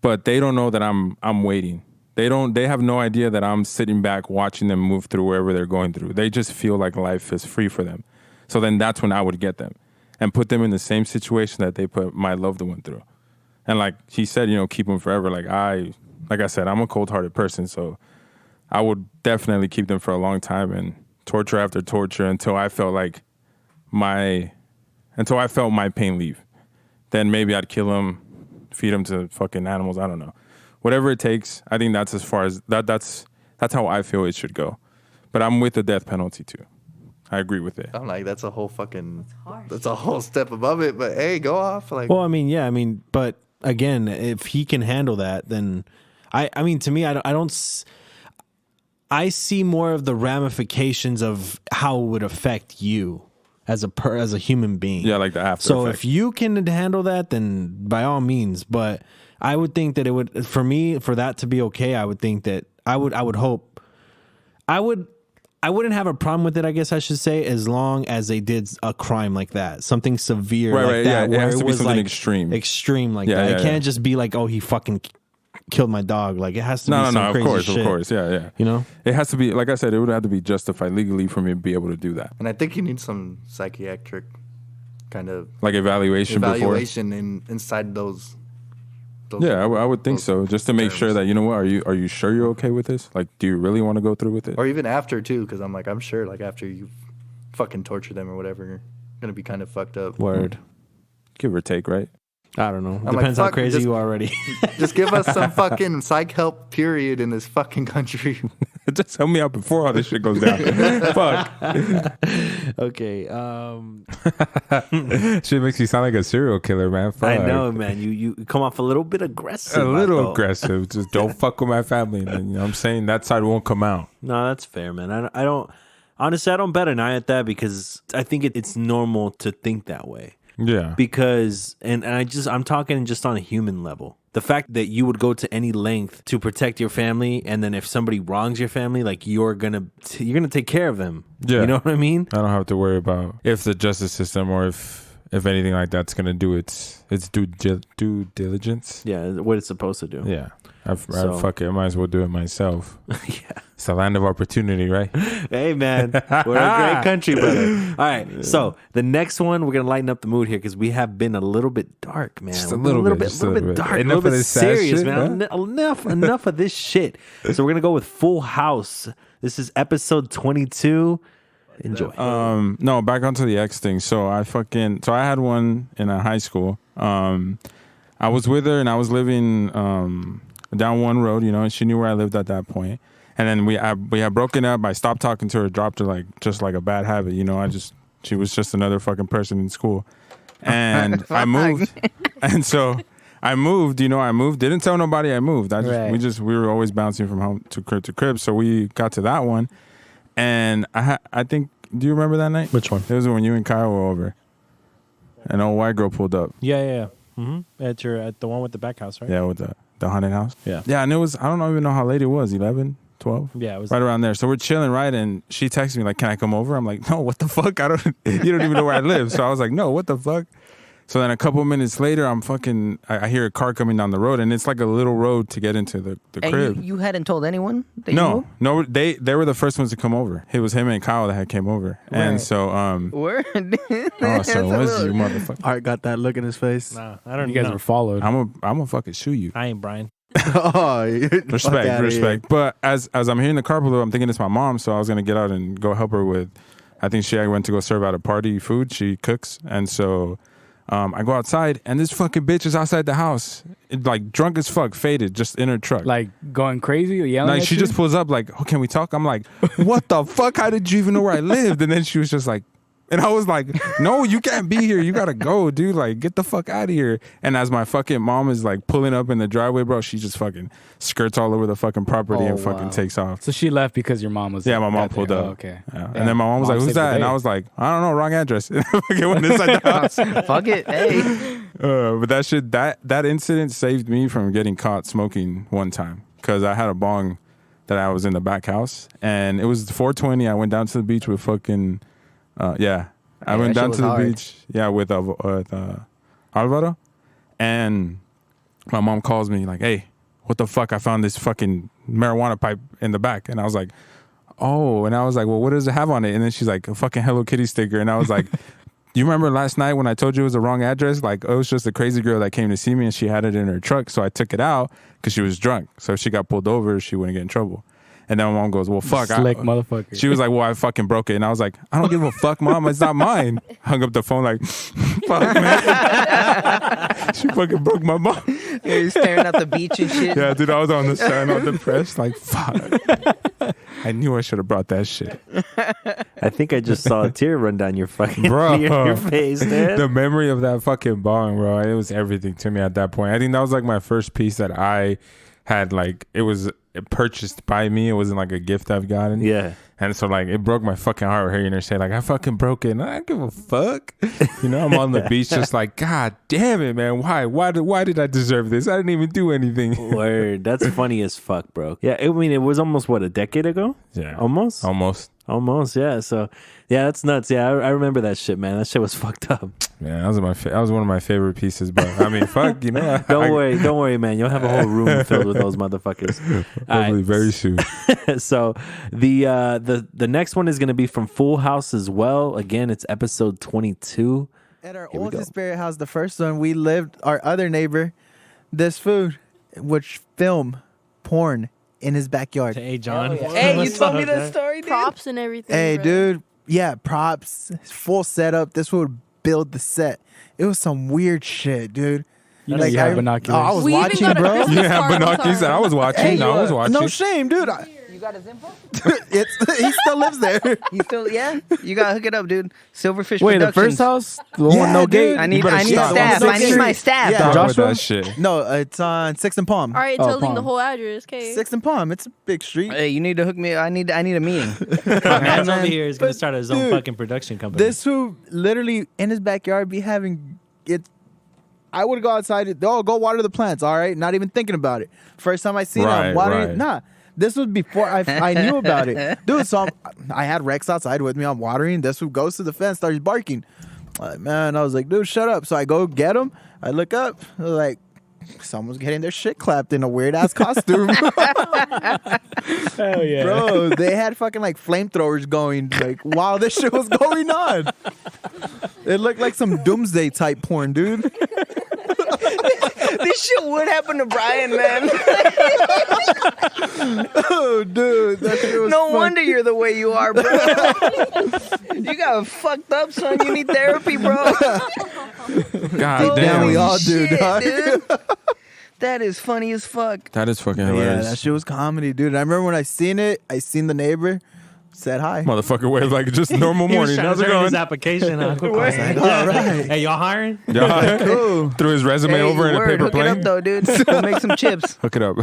S2: But they don't know that I'm waiting. They have no idea that I'm sitting back watching them move through wherever they're going through. They just feel like life is free for them. So then that's when I would get them and put them in the same situation that they put my loved one through. And like he said, keep them forever. Like I said, I'm a cold-hearted person, so I would definitely keep them for a long time and torture after torture until I felt my pain leave. Then maybe I'd kill them, feed them to fucking animals. I don't know. Whatever it takes. I think that's as far as that's how I feel it should go. But I'm with the death penalty too. I agree with it.
S12: I'm like, that's a whole step above it. But hey, go off. Like,
S4: well, but again, if he can handle that, then to me, I see more of the ramifications of how it would affect you as a human being.
S2: Yeah, like the after
S4: So
S2: effect.
S4: if you can handle that, then by all means. But I would think that it would, for me, for that to be okay, I would think that I would hope, I wouldn't have a problem with it, I guess I should say, as long as they did a crime like that, something severe like that,
S2: yeah.
S4: where
S2: It has to be
S4: was
S2: something
S4: like
S2: extreme
S4: like
S2: Yeah,
S4: that.
S2: yeah,
S4: It can't just be like, oh, he fucking killed my dog. Like, it has to be some crazy shit.
S2: Of course, yeah. It has to be, like I said, it would have to be justified legally for me to be able to do that.
S12: And I think you need some psychiatric kind of
S2: like evaluation
S12: inside those.
S2: Yeah, I would think so, just to make sure that, are you sure you're okay with this? Like, do you really want to go through with it?
S12: Or even after too, because I'm sure like after you fucking torture them or whatever, you're gonna be kind of fucked up.
S4: Word,
S2: give or take, right?
S4: I don't know. Depends how crazy you are already.
S12: Just give us some fucking psych help period in this fucking country.
S2: Just help me out before all this shit goes down. Fuck.
S4: Okay.
S2: Shit makes you sound like a serial killer, man. Fuck.
S1: I know, man. You come off a little bit aggressive.
S2: A little aggressive. Just don't fuck with my family. And I'm saying that side won't come out.
S1: No, that's fair, man. I don't. Honestly, I don't bat an eye at that because I think it's normal to think that way.
S2: Yeah.
S1: Because I'm talking just on a human level. The fact that you would go to any length to protect your family, and then if somebody wrongs your family, like you're gonna take care of them.
S2: Yeah.
S1: You know what I mean?
S2: I don't have to worry about if the justice system or if anything like that's gonna do its due diligence.
S1: Yeah, what it's supposed to do.
S2: Yeah. Fuck it. I might as well do it myself.
S1: Yeah.
S2: It's a land of opportunity, right?
S1: Hey, man. We're a great country, brother. All right. So the next one, we're going to lighten up the mood here because we have been a little bit dark, man.
S2: Just a little bit
S1: dark.
S2: Enough
S1: a little bit serious,
S2: shit,
S1: man. Enough of this shit. So we're going to go with Full House. This is episode 22. Enjoy.
S2: No, back onto the ex thing. So I had one in high school. I was with her and I was living down one road, and she knew where I lived at that point. And then we had broken up. I stopped talking to her, dropped her just like a bad habit, she was just another fucking person in school. And I moved. And so I moved, didn't tell nobody I moved. We were always bouncing from home to crib. So we got to that one. And I think, do you remember that night?
S4: Which one?
S2: It was when you and Kyle were over. An old white girl pulled up.
S4: Yeah. Mm-hmm. At the one with the back house, right?
S2: Yeah, with the haunted house.
S4: Yeah.
S2: Yeah, and it was, I don't even know how late it was, 11, 12?
S4: Yeah, it was
S2: right around there. So we're chilling, right? And she texted me like, can I come over? I'm like, no, what the fuck? You don't even know where I live. So I was like, no, what the fuck? So then a couple minutes later, I hear a car coming down the road, and it's like a little road to get into the crib.
S6: You hadn't told anyone that
S2: No, they were the first ones to come over. It was him and Kyle that had came over. Right. And so
S6: word.
S2: Oh, so was you motherfucker.
S1: Art got that look in his face.
S4: Nah, I don't.
S11: You guys were followed.
S2: I'm gonna fucking shoot you.
S4: I ain't Brian.
S1: Oh,
S2: respect. But as I'm hearing the car pull up, I'm thinking it's my mom, so I was gonna get out and go help her with. I think she went to go serve out a party food. She cooks, and so I go outside, and this fucking bitch is outside the house, like drunk as fuck, faded, just in her truck,
S5: like going crazy or yelling.
S2: Like she just pulls up, like, "Oh, can we talk?" I'm like, "What the fuck? How did you even know where I lived?" And then she was just like, And I was like, no, you can't be here. You got to go, dude. Like, get the fuck out of here. And as my fucking mom is like pulling up in the driveway, bro, she just fucking skirts all over the fucking property and fucking takes off.
S5: So she left because your mom was.
S2: Yeah, my mom pulled up.
S5: Oh, okay.
S2: Yeah. And then my mom was like, who's that? And I was like, I don't know, wrong address. And I fucking went inside the house.
S6: Fuck it. Hey.
S2: But that incident saved me from getting caught smoking one time because I had a bong that I was in the back house and it was 4:20. I went down to the beach with fucking I went down to the beach with Alvaro, and my mom calls me like, hey, what the fuck, I found this fucking marijuana pipe in the back. And I was like, oh. And I was like, well, what does it have on it? And then she's like, a fucking Hello Kitty sticker. And I was like, you remember last night when I told you it was the wrong address? Like, it was just a crazy girl that came to see me and she had it in her truck. So I took it out because she was drunk. So if she got pulled over, she wouldn't get in trouble. And then my mom goes, well, fuck.
S5: Slick motherfucker.
S2: She was like, well, I fucking broke it. And I was like, I don't give a fuck, mom. It's not mine. Hung up the phone like, fuck, man. She fucking broke my mom.
S6: Yeah, you're staring at the beach and shit.
S2: Yeah, dude, I was on the sand, all depressed. Like, fuck. I knew I should have brought that shit.
S1: I think I just saw a tear run down your fucking your face, man.
S2: The memory of that fucking bong, bro, it was everything to me at that point. I think that was like my first piece that I had, like, it was purchased by me. It wasn't like a gift I've gotten.
S1: Yeah.
S2: And so, like, it broke my fucking heart hearing her say, like, I fucking broke it. And I don't give a fuck. You know, I'm on the beach just like, God damn it, man. Why did I deserve this? I didn't even do anything.
S1: Word. That's funny as fuck, bro. Yeah, I mean, it was almost, what, a decade ago?
S2: Yeah.
S1: Almost, yeah. So, yeah, that's nuts. Yeah, I remember that shit, man. That shit was fucked up.
S2: Yeah, that was one of my favorite pieces. But, I mean, fuck, you know.
S1: Don't worry, man. You'll have a whole room filled with those motherfuckers.
S2: Hopefully very soon.
S1: So, the next one is going to be from Full House as well. Again, it's episode 22.
S13: At our oldest Spirit House, the first one, we lived, our other neighbor, this food, which film porn in his backyard.
S3: Hey, John.
S6: Hey, you told me that story, dude.
S9: Props and everything.
S13: Hey,
S9: bro.
S13: dude. Yeah, props, full setup. This would build the set. It was some weird shit, dude.
S5: You know, you have binoculars.
S13: I was
S9: We even
S13: watching,
S9: got a
S13: bro.
S9: Christmas
S2: You have
S9: card.
S2: binoculars. I was watching.
S13: Hey,
S2: I was watching.
S13: No shame, dude.
S6: You got his info?
S13: He still lives there.
S6: You still, yeah? You gotta hook it up, dude. Silverfish
S11: Wait, the
S6: Productions.
S11: first house? The one with no
S13: dude.
S11: gate?
S6: I need
S2: better stop.
S6: staff. I need my staff.
S13: Yeah.
S2: Stop with
S11: Joshua?
S2: that shit.
S13: No, it's on 6th and Palm.
S9: All right,
S11: Oh,
S9: telling the
S11: Palm.
S9: whole address. Okay.
S13: 6th and Palm. It's a big street.
S6: Hey, you need to hook me. I need a meeting.
S3: Man's over
S13: man.
S3: here is going to
S13: But,
S3: start his own
S13: dude,
S3: fucking production company.
S13: This who literally in his backyard be having it. I would go outside. Go water the plants. All right, not even thinking about it. First time I seen
S2: Right,
S13: him watering.
S2: right.
S13: Nah, this was before I knew about it, dude. So I had Rex outside with me. I'm watering. This who goes to the fence, starts barking. Like, man, I was like, dude, shut up. So I go get him. I look up, like, someone's getting their shit clapped in a weird ass costume.
S3: Hell yeah.
S13: Bro, they had fucking like flamethrowers going like while this shit was going on. It looked like some doomsday type porn, dude.
S6: This shit would happen to Brian, man.
S13: Oh, dude, that shit was
S6: No
S13: fun.
S6: wonder you're the way you are, bro. You got fucked up, son. You need therapy, bro.
S2: God
S13: Deep down,
S2: damn.
S13: we all do,
S6: Shit,
S13: dog.
S6: dude. That is funny as fuck.
S2: That is fucking
S13: Yeah,
S2: hilarious.
S13: that shit was comedy, dude. I remember when I seen the neighbor, said hi.
S2: Motherfucker waved like just normal
S3: He was
S2: morning.
S3: trying
S2: How's
S3: to
S2: it
S3: turn
S2: going?
S3: his application on.
S13: All right.
S3: Hey, y'all hiring?
S2: Yeah.
S13: Cool.
S2: Threw his resume
S6: Hey,
S2: over in a
S6: word,
S2: paper
S6: hook it up,
S2: plane.
S6: though, dude. We'll make some chips.
S2: Hook it up.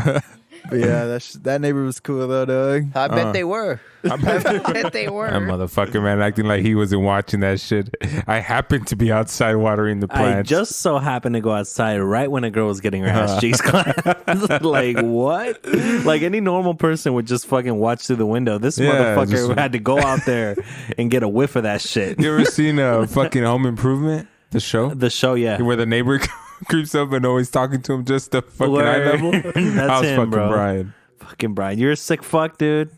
S13: But yeah, that neighbor was cool though, dog.
S6: I bet they were. I bet they were.
S2: That motherfucker, man, acting like he wasn't watching that shit. I happened to be outside watering the
S1: I
S2: plants.
S1: just so happened to go outside right when a girl was getting her ass cheeks clapped. Like, what? Like, any normal person would just fucking watch through the window. This
S2: Yeah,
S1: motherfucker
S2: just-
S1: had to go out there and get a whiff of that shit.
S2: You ever seen fucking Home Improvement? The show?
S1: The show, yeah.
S2: Where the neighbor creeps up and always talking to him just the fucking eye
S1: Word.
S2: level?
S1: That's
S2: I was
S1: him,
S2: fucking
S1: bro.
S2: Brian.
S1: Fucking Brian. You're a sick fuck, dude.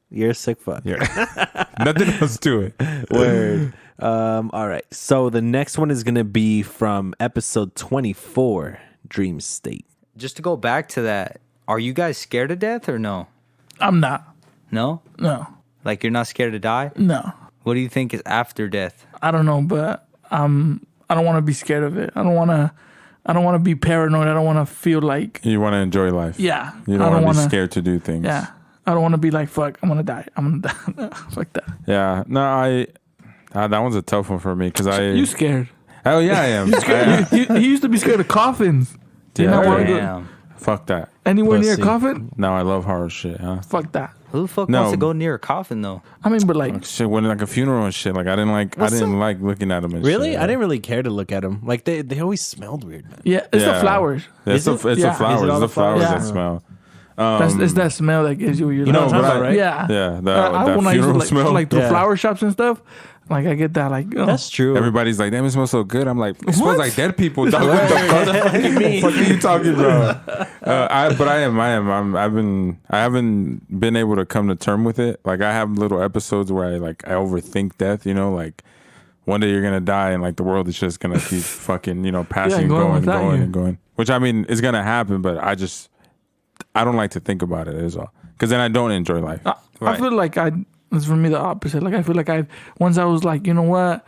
S1: You're a sick fuck.
S2: Yeah. Nothing else to it.
S1: Word. All right. So the next one is going to be from episode 24, Dream State.
S14: Just to go back to that, are you guys scared to death or no?
S15: I'm not.
S14: No?
S15: No.
S14: Like you're not scared to die?
S15: No.
S14: What do you think is after death?
S15: I don't know, but I don't want to be scared of it. I don't want to be paranoid. I don't want to feel like,
S2: You want to enjoy life.
S15: yeah.
S2: You
S15: I
S2: don't want to be
S15: wanna-
S2: scared to do things.
S15: Yeah. I don't want to be like, fuck, I'm going to die. I'm going to die. Fuck that.
S2: Yeah. No, That one's a tough one for me because
S15: You scared?
S2: Hell yeah, I am.
S15: You scared? He used to be scared of coffins. Do you not want to go
S2: Fuck that.
S15: anywhere near a coffin?
S2: No, I love horror shit. Huh?
S15: Fuck that.
S14: Who the fuck wants to go near a coffin though?
S15: I mean, but like
S2: shit, when like a funeral and shit. Like I didn't like looking at them. And
S4: Really?
S2: shit,
S4: I didn't really care to look at them. Like they always smelled weird. Man.
S15: Yeah, it's the flowers.
S2: Yeah, it's the flowers.
S4: Is it
S2: It's
S4: all
S2: the
S4: the flowers?
S2: flowers
S15: Yeah.
S2: that smell.
S15: It's that smell that gives you your.
S4: You know what I'm talking about, right?
S15: Yeah.
S2: Yeah,
S15: when I used to
S2: funeral
S15: like,
S2: smell.
S15: like the
S4: Yeah.
S15: flower shops and stuff. Like I get that. Like
S4: That's true.
S2: Everybody's like, damn, it smells so good. I'm like, it smells like dead people. Dog. What the fuck are you talking about? I haven't been able to come to term with it. Like I have little episodes where I overthink death. You know, like one day you're gonna die and like the world is just gonna keep fucking passing, going and going. Which I mean is gonna happen, but I don't like to think about it is all. Because then I don't enjoy life.
S15: I feel like it's for me the opposite. Like I feel like once I was like, you know what,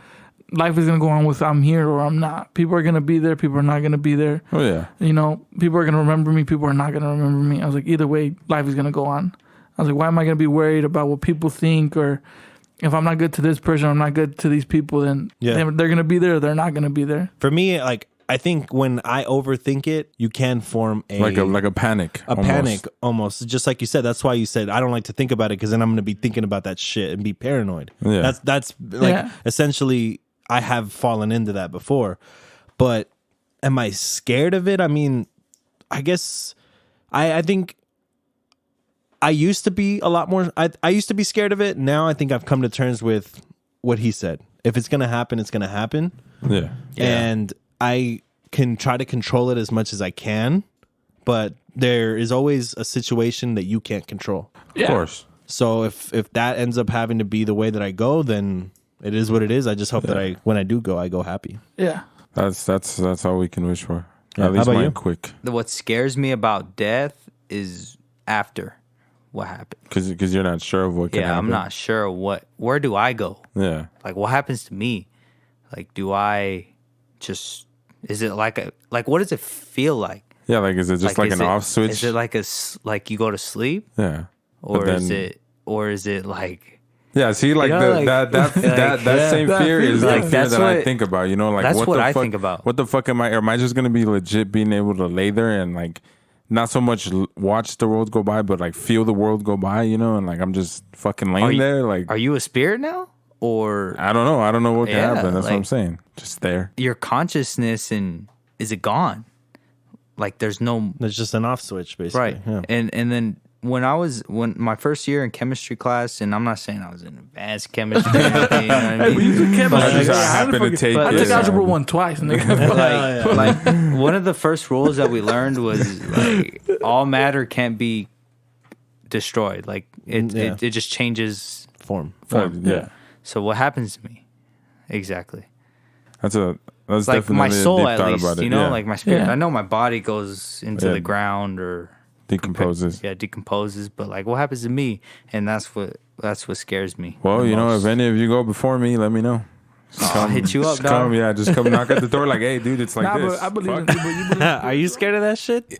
S15: life is gonna go on with I'm here or I'm not. People are gonna be there. People are not gonna be there.
S2: Oh yeah.
S15: People are gonna remember me. People are not gonna remember me. I was like, either way, life is gonna go on. I was like, why am I gonna be worried about what people think, or if I'm not good to this person, I'm not good to these people, then they're gonna be there or they're not gonna be there.
S4: For me, like I think when I overthink it, you can form
S2: like a panic.
S4: Panic almost. Just like you said, that's why you said I don't like to think about it because then I'm going to be thinking about that shit and be paranoid.
S2: Yeah.
S4: That's like essentially I have fallen into that before. But am I scared of it? I mean, I guess I think I used to be a lot more I used to be scared of it. Now I think I've come to terms with what he said. If it's going to happen, it's going to happen.
S2: Yeah.
S4: And I can try to control it as much as I can, but there is always a situation that you can't control.
S2: Of course.
S4: So if that ends up having to be the way that I go, then it is what it is. I just hope that when I do go, I go happy.
S15: Yeah.
S2: That's all we can wish for.
S4: Yeah.
S2: At least
S4: How about
S2: mine
S4: you?
S2: quick.
S14: What scares me about death is after what happened.
S2: Because you're not sure of what can happen.
S14: I'm not sure where do I go?
S2: Yeah.
S14: Like what happens to me? Like do I just is it like what does it feel like?
S2: Yeah, like is it just like an off switch?
S14: Is it like you go to sleep?
S2: Yeah.
S14: Or is it like
S2: yeah, see, like that same fear is like the fear that I think about. Like
S14: that's
S2: what
S14: the
S2: I
S14: fuck, think about.
S2: What the fuck am I just gonna be legit being able to lay there and like not so much watch the world go by, but like feel the world go by, and like I'm just fucking laying there. Like,
S14: are you a spirit now? Or
S2: I don't know what can happen. That's what I'm saying. Just there.
S14: Your consciousness is it gone? Like there's
S4: just an off switch, basically.
S14: Right.
S4: Yeah.
S14: And then when my first year in chemistry class, and I'm not saying I was in advanced chemistry or anything, you know what I mean?
S15: We took chemistry.
S2: I
S15: took algebra 1 twice. And
S14: like one of the first rules that we learned was like all matter can't be destroyed. Like it just changes
S4: form.
S2: Yeah.
S14: So what happens to me? Exactly.
S2: That's
S14: like
S2: definitely
S14: my soul,
S2: a deep
S14: at
S2: thought
S14: least,
S2: about it.
S14: like my spirit.
S15: Yeah.
S14: I know my body goes into the ground or
S2: decomposes.
S14: Decomposes. But like, what happens to me? And that's what scares me.
S2: Well, if any of you go before me, let me know.
S14: I'll hit you up,
S2: just
S14: dog.
S2: just come knock at the door. Like, hey, dude, it's like this.
S15: But I believe in
S2: Fuck.
S15: people. You believe
S4: Are you scared of that shit?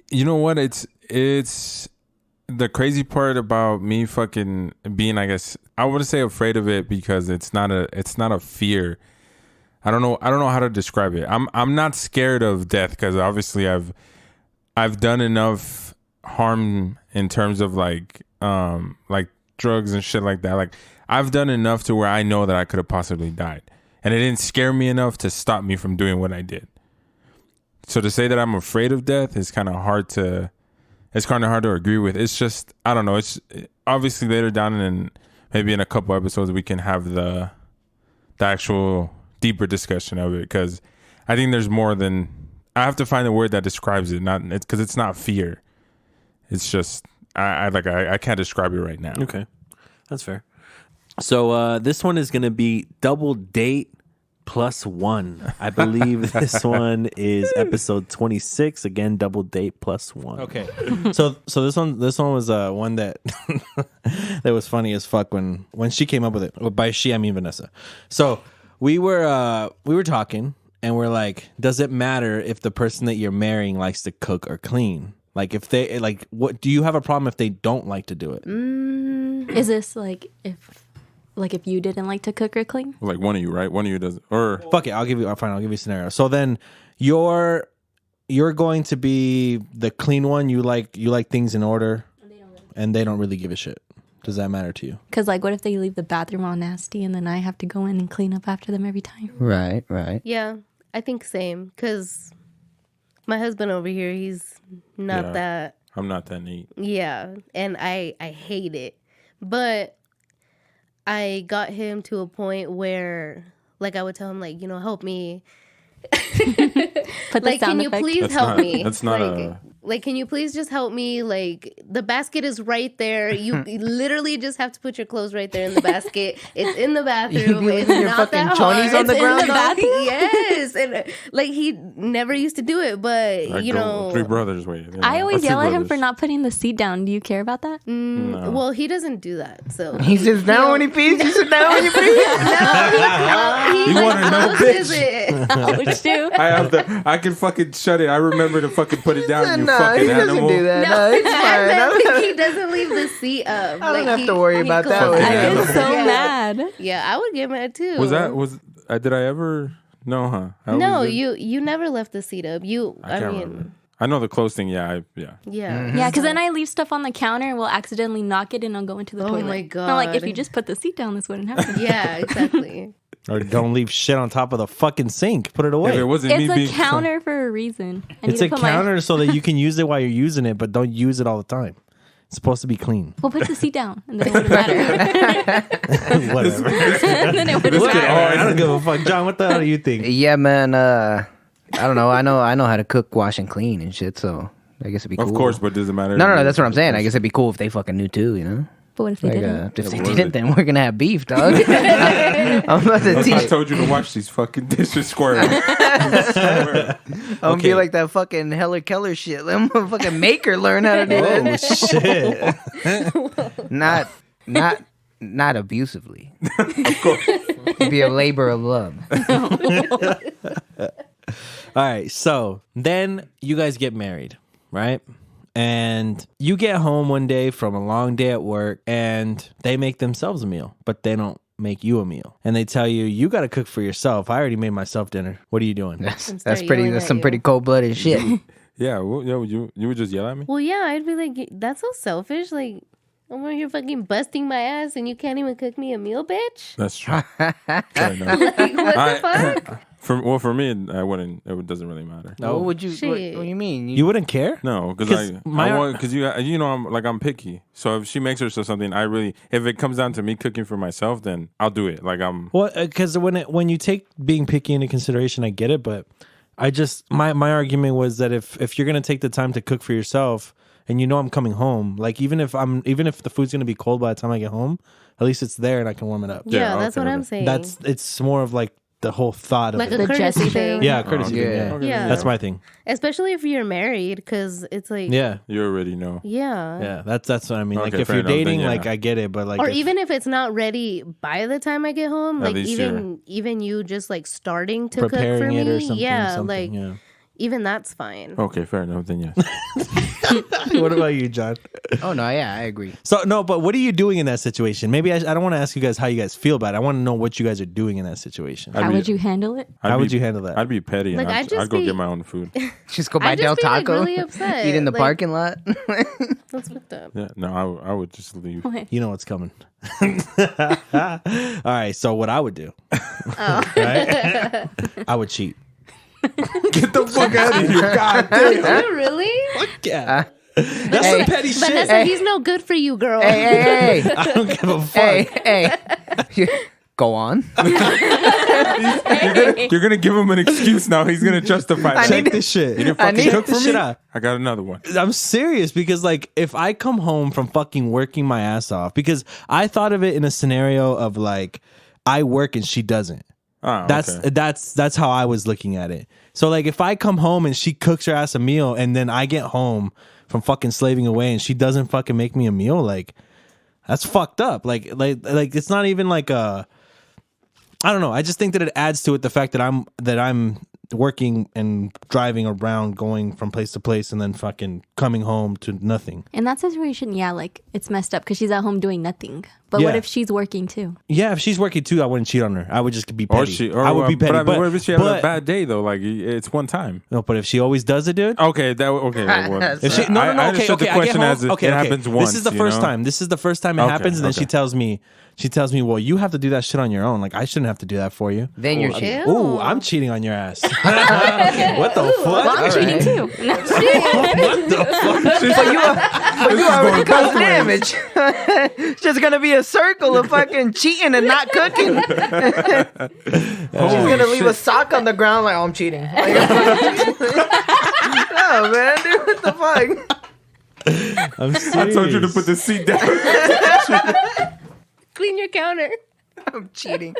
S2: You know what? It's the crazy part about me fucking being, I guess I wouldn't say afraid of it because it's not a fear. I don't know how to describe it. I'm not scared of death because obviously I've done enough harm in terms of like drugs and shit like that. Like I've done enough to where I know that I could have possibly died, and it didn't scare me enough to stop me from doing what I did. So to say that I'm afraid of death is kind of hard to agree with. It's just, I don't know. It's obviously later down and maybe in a couple episodes we can have the actual deeper discussion of it because I think there's more than, I have to find a word that describes it. Because it's not fear. It's just I can't describe it right now.
S4: Okay, that's fair. So this one is gonna be double date +1. I believe this one is episode 26. Again, double date +1. Okay. So this one was one that that was funny as fuck when she came up with it. Well, by she I mean Vanessa. So we were talking and we're like, does it matter if the person that you're marrying likes to cook or clean? Like if they what do you have a problem if they don't like to do it?
S9: Is this like if like if you didn't like to cook or clean?
S2: Like one of you, right? One of you doesn't. Or
S4: fuck it, I'll give you a scenario. So then you're going to be the clean one. You like things in order, and they don't really give a shit. Does that matter to you?
S9: Because like, what if they leave the bathroom all nasty and then I have to go in and clean up after them every time?
S6: Right.
S10: Yeah, I think same. Because my husband over here, he's not that.
S2: I'm not that neat.
S10: Yeah, and I hate it. But I got him to a point where, like, I would tell him, like, help me.
S9: Put the
S10: like, can you please help me?
S2: That's not
S10: like, can you please just help me? Like, the basket is right there. You literally just have to put your clothes right there in the basket. It's in the bathroom.
S6: You
S10: It's
S6: leaving your
S10: not
S6: fucking
S10: that hard.
S6: chonies on the
S10: It's
S6: ground,
S10: in the
S6: dog?
S10: bathroom. Yes, and like he never used to do it, but
S2: Three brothers waiting.
S9: I always yell at him for not putting the seat down. Do you care about that?
S2: No.
S10: Well, he doesn't do that. So
S6: He sits down when he pees. You sit down when you pee.
S2: You want to know, bitch?
S9: Ouch, dude.
S2: I can fucking shut it. I remember to fucking put it down. You
S6: Nah,
S2: fucking
S6: he doesn't
S2: animal.
S6: do that. No, it's fine.
S10: He doesn't leave the seat up.
S6: I don't have to worry about that
S10: closes
S6: with
S10: it.
S6: him.
S9: I get so mad.
S10: Yeah, I would get mad too.
S2: Did I ever? No, huh? I
S10: No,
S2: always did.
S10: you never left the seat up.
S2: I can't remember. I know the clothes thing. Yeah.
S10: Yeah.
S9: Yeah, because then I leave stuff on the counter and will accidentally knock it and I'll go into the toilet.
S10: Oh my
S9: I'm like, if
S10: God.
S9: you just put the seat down, this wouldn't happen.
S10: Yeah, exactly.
S4: Or don't leave shit on top of the fucking sink. Put it away.
S2: If it wasn't me
S9: It's a
S2: being
S9: counter for a reason. I need
S4: It's
S9: to
S4: a
S9: put
S4: counter so that you can use it while you're using it, but don't use it all the time. It's supposed to be clean.
S9: We'll put the seat down and then it wouldn't matter.
S4: Whatever.
S9: And then it wouldn't matter.
S4: I don't give a fuck. John, what the hell do you think?
S6: Yeah, man. I don't know. I know how to cook, wash, and clean and shit. So I guess it'd be cool.
S2: Of course, but does it matter?
S6: No. That's what I'm saying. I guess it'd be cool if they fucking knew too.
S9: But what if they didn't?
S6: If they didn't, then we're gonna have beef, dog. I'm about to
S2: I
S6: teach.
S2: told you to watch these fucking dishes squirrel.
S6: I'm gonna be like that fucking Heller Keller shit. Let him fucking make her learn how to do that.
S4: Shit.
S6: Not abusively. Of course. It'd be a labor of love.
S4: All right. So then you guys get married, right? And you get home one day from a long day at work and they make themselves a meal, but they don't make you a meal. And they tell you, you got to cook for yourself. I already made myself dinner. What are you doing?
S6: That's some pretty cold-blooded shit.
S2: Yeah, you would just yell at me?
S10: Well, yeah, I'd be like, that's so selfish. Like, I'm over here fucking busting my ass and you can't even cook me a meal, bitch.
S2: That's true. Fair enough.
S10: Like, what the fuck?
S2: For me, I wouldn't. It doesn't really matter.
S6: No, what would you? What
S10: Shit.
S6: do you mean?
S4: You wouldn't care?
S2: No, because I'm picky. So if she makes herself something, if it comes down to me cooking for myself, then I'll do it. Like I'm.
S4: Well, because when you take being picky into consideration, I get it, but I just my argument was that if you're gonna take the time to cook for yourself, and I'm coming home, like even if the food's gonna be cold by the time I get home, at least it's there and I can warm it up.
S10: Yeah, that's what I'm saying.
S4: It's more of like the whole thought of
S10: like
S4: it.
S10: a courtesy thing.
S4: Yeah, courtesy thing. Yeah.
S2: Okay.
S10: Yeah.
S4: That's my thing.
S10: Especially if you're married, because it's like,
S4: Yeah.
S2: You already know.
S10: yeah.
S4: Yeah, that's what I mean. Like
S2: Okay,
S4: if
S2: fair
S4: you're
S2: enough, then,
S4: dating,
S2: yeah.
S4: like I get it, but like
S10: Or
S4: if-
S10: even if it's not ready by the time I get home,
S2: At
S10: like
S2: least
S10: even you just like starting to cook for
S4: preparing
S10: me,
S4: it or something.
S10: yeah,
S4: something,
S10: like
S4: yeah.
S10: even that's fine.
S2: Okay, fair enough. Then yes.
S4: What about you, John?
S6: Oh no, yeah, I agree.
S4: So no, but what are you doing in that situation? Maybe I don't want to ask you guys how you guys feel about it. I want to know what you guys are doing in that situation.
S9: How would you handle it?
S4: How would you handle that?
S2: I'd be petty.
S10: Like,
S2: and
S10: I'd just
S2: I'd go
S10: be-
S2: get my own food.
S6: Just go buy
S10: I'd
S6: Del
S10: just be, like,
S6: Taco.
S10: really upset.
S6: Eat in the
S10: Like-
S6: parking lot.
S10: That's fucked up.
S2: Yeah, no, I would just leave.
S4: You know what's coming. All right, so what I would do,
S10: Oh.
S4: right? I would cheat.
S2: Get the fuck out of here! God damn.
S10: Oh, really?
S4: Yeah.
S6: That's
S4: some petty shit.
S10: Vanessa,
S6: Hey.
S10: he's no good for you, girl.
S6: Hey,
S4: I don't give a fuck.
S6: hey. Go on.
S2: You're gonna give him an excuse now. He's gonna justify that.
S4: Check this shit.
S2: You didn't
S6: I
S2: fucking
S6: need
S2: cook
S4: this
S2: for me.
S4: shit out.
S2: I got another one.
S4: I'm serious because like if I come home from fucking working my ass off, because I thought of it in a scenario of like I work and she doesn't.
S2: Oh,
S4: That's how I was looking at it. So like if I come home and she cooks her ass a meal and then I get home from fucking slaving away and she doesn't fucking make me a meal, like that's fucked up. Like it's not even like a, I don't know. I just think that it adds to it the fact that I'm working and driving around, going from place to place, and then fucking coming home to nothing.
S9: In that situation, yeah, like it's messed up because she's at home doing nothing. But what if she's working too?
S4: Yeah, if she's working too, I wouldn't cheat on her. I would just be petty.
S2: Or
S4: I would be petty.
S2: But, what if she has a bad day though? Like it's one time.
S4: No, but if she always does it, dude.
S2: Okay, okay. Well,
S4: if she, no.
S2: I
S4: Okay.
S2: The question as it happens once.
S4: This is the first time. This is the first time it happens, and then she tells me, well, you have to do that shit on your own. Like I shouldn't have to do that for you.
S6: Then you're cheating.
S4: Oh, I'm cheating on your ass. What the fuck?
S9: Well, I'm cheating too.
S4: What the fuck?
S6: But you already caused damage. It's just gonna be a circle of fucking cheating and not cooking. She's gonna leave a sock on the ground like, oh, I'm cheating. Like, no, man, dude, what the fuck?
S4: I'm serious.
S2: I told you to put the seat down.
S10: Clean your counter.
S6: I'm cheating.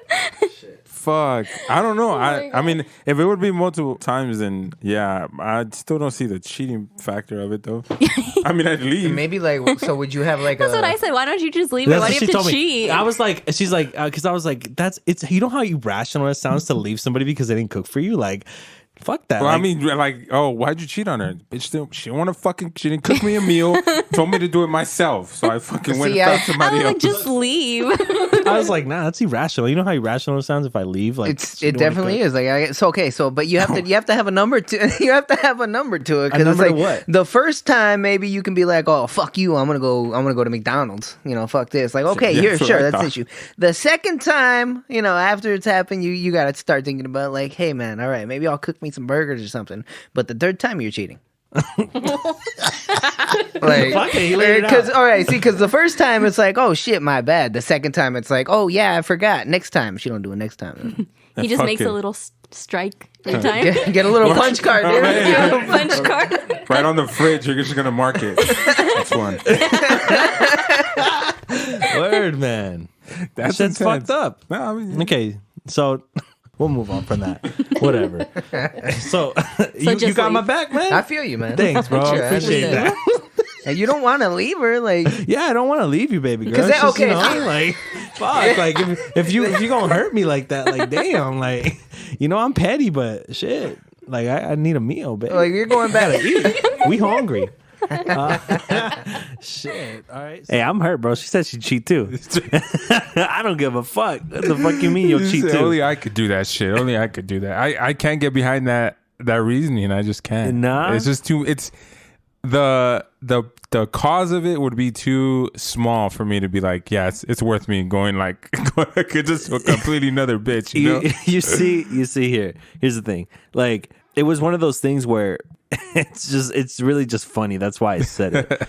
S2: Fuck. I don't know. I mean, if it would be multiple times, then yeah, I still don't see the cheating factor of it though. I mean, I'd leave.
S6: Maybe like, so would you have like
S9: That's what I said. Why don't you just leave it? Why do you have to cheat?
S4: I was like, she's like, because I was like, it's you know how irrational it sounds to leave somebody because they didn't cook for you, like. Fuck that.
S2: Well, I mean, like, oh, why'd you cheat on her? Bitch, she want to fucking, she didn't cook me a meal, told me to do it myself. So I fucking went and found somebody else.
S9: Just leave.
S4: I was like, nah, that's irrational. You know how irrational it sounds if I leave? Like,
S6: it definitely is. Like, but you have to have a number to, you have to have a number to it. Because it's like,
S4: what?
S6: The first time, maybe you can be like, oh, fuck you. I'm going to go to McDonald's. You know, fuck this. Like, okay, that's the issue. The second time, you know, after it's happened, you got to start thinking about like, hey man, all right, maybe I'll cook me some burgers or something. But the third time you're cheating. Like, because all right, see, because the first time it's like, oh shit, my bad. The second time it's like, oh yeah, I forgot. Next time she don't do it. Next time
S9: he just makes a little strike every time.
S6: Get a little punch card, dude.
S9: Get a little punch card.
S2: Right on the fridge. You're just gonna mark it. That's one.
S4: Word, man.
S2: That's
S4: shit's fucked up.
S2: No, I mean,
S4: okay, so. We'll move on from that. Whatever. So you got my back, man.
S6: I feel you, man.
S4: Thanks, bro. I appreciate that.
S6: And you don't want to leave her, like.
S4: Yeah, I don't want to leave you, baby girl. Just, okay, you know, like, fuck, like if you gonna hurt me like that, like, damn, like, you know, I'm petty, but shit, like, I need a meal, baby.
S6: Like you're going back
S4: to eat. We hungry. Shit. All right. Hey, I'm hurt, bro. She said she'd cheat too. I don't give a fuck. What the fuck you mean you'll cheat too?
S2: Only I could do that shit. Only I could do that. I can't get behind that reasoning. I just can't.
S4: Nah.
S2: It's just too. It's the cause of it would be too small for me to be like, yeah, it's worth me going like just a completely another bitch. You know?
S4: You see here. Here's the thing. Like, it was one of those things where. It's really just funny. That's why I said it.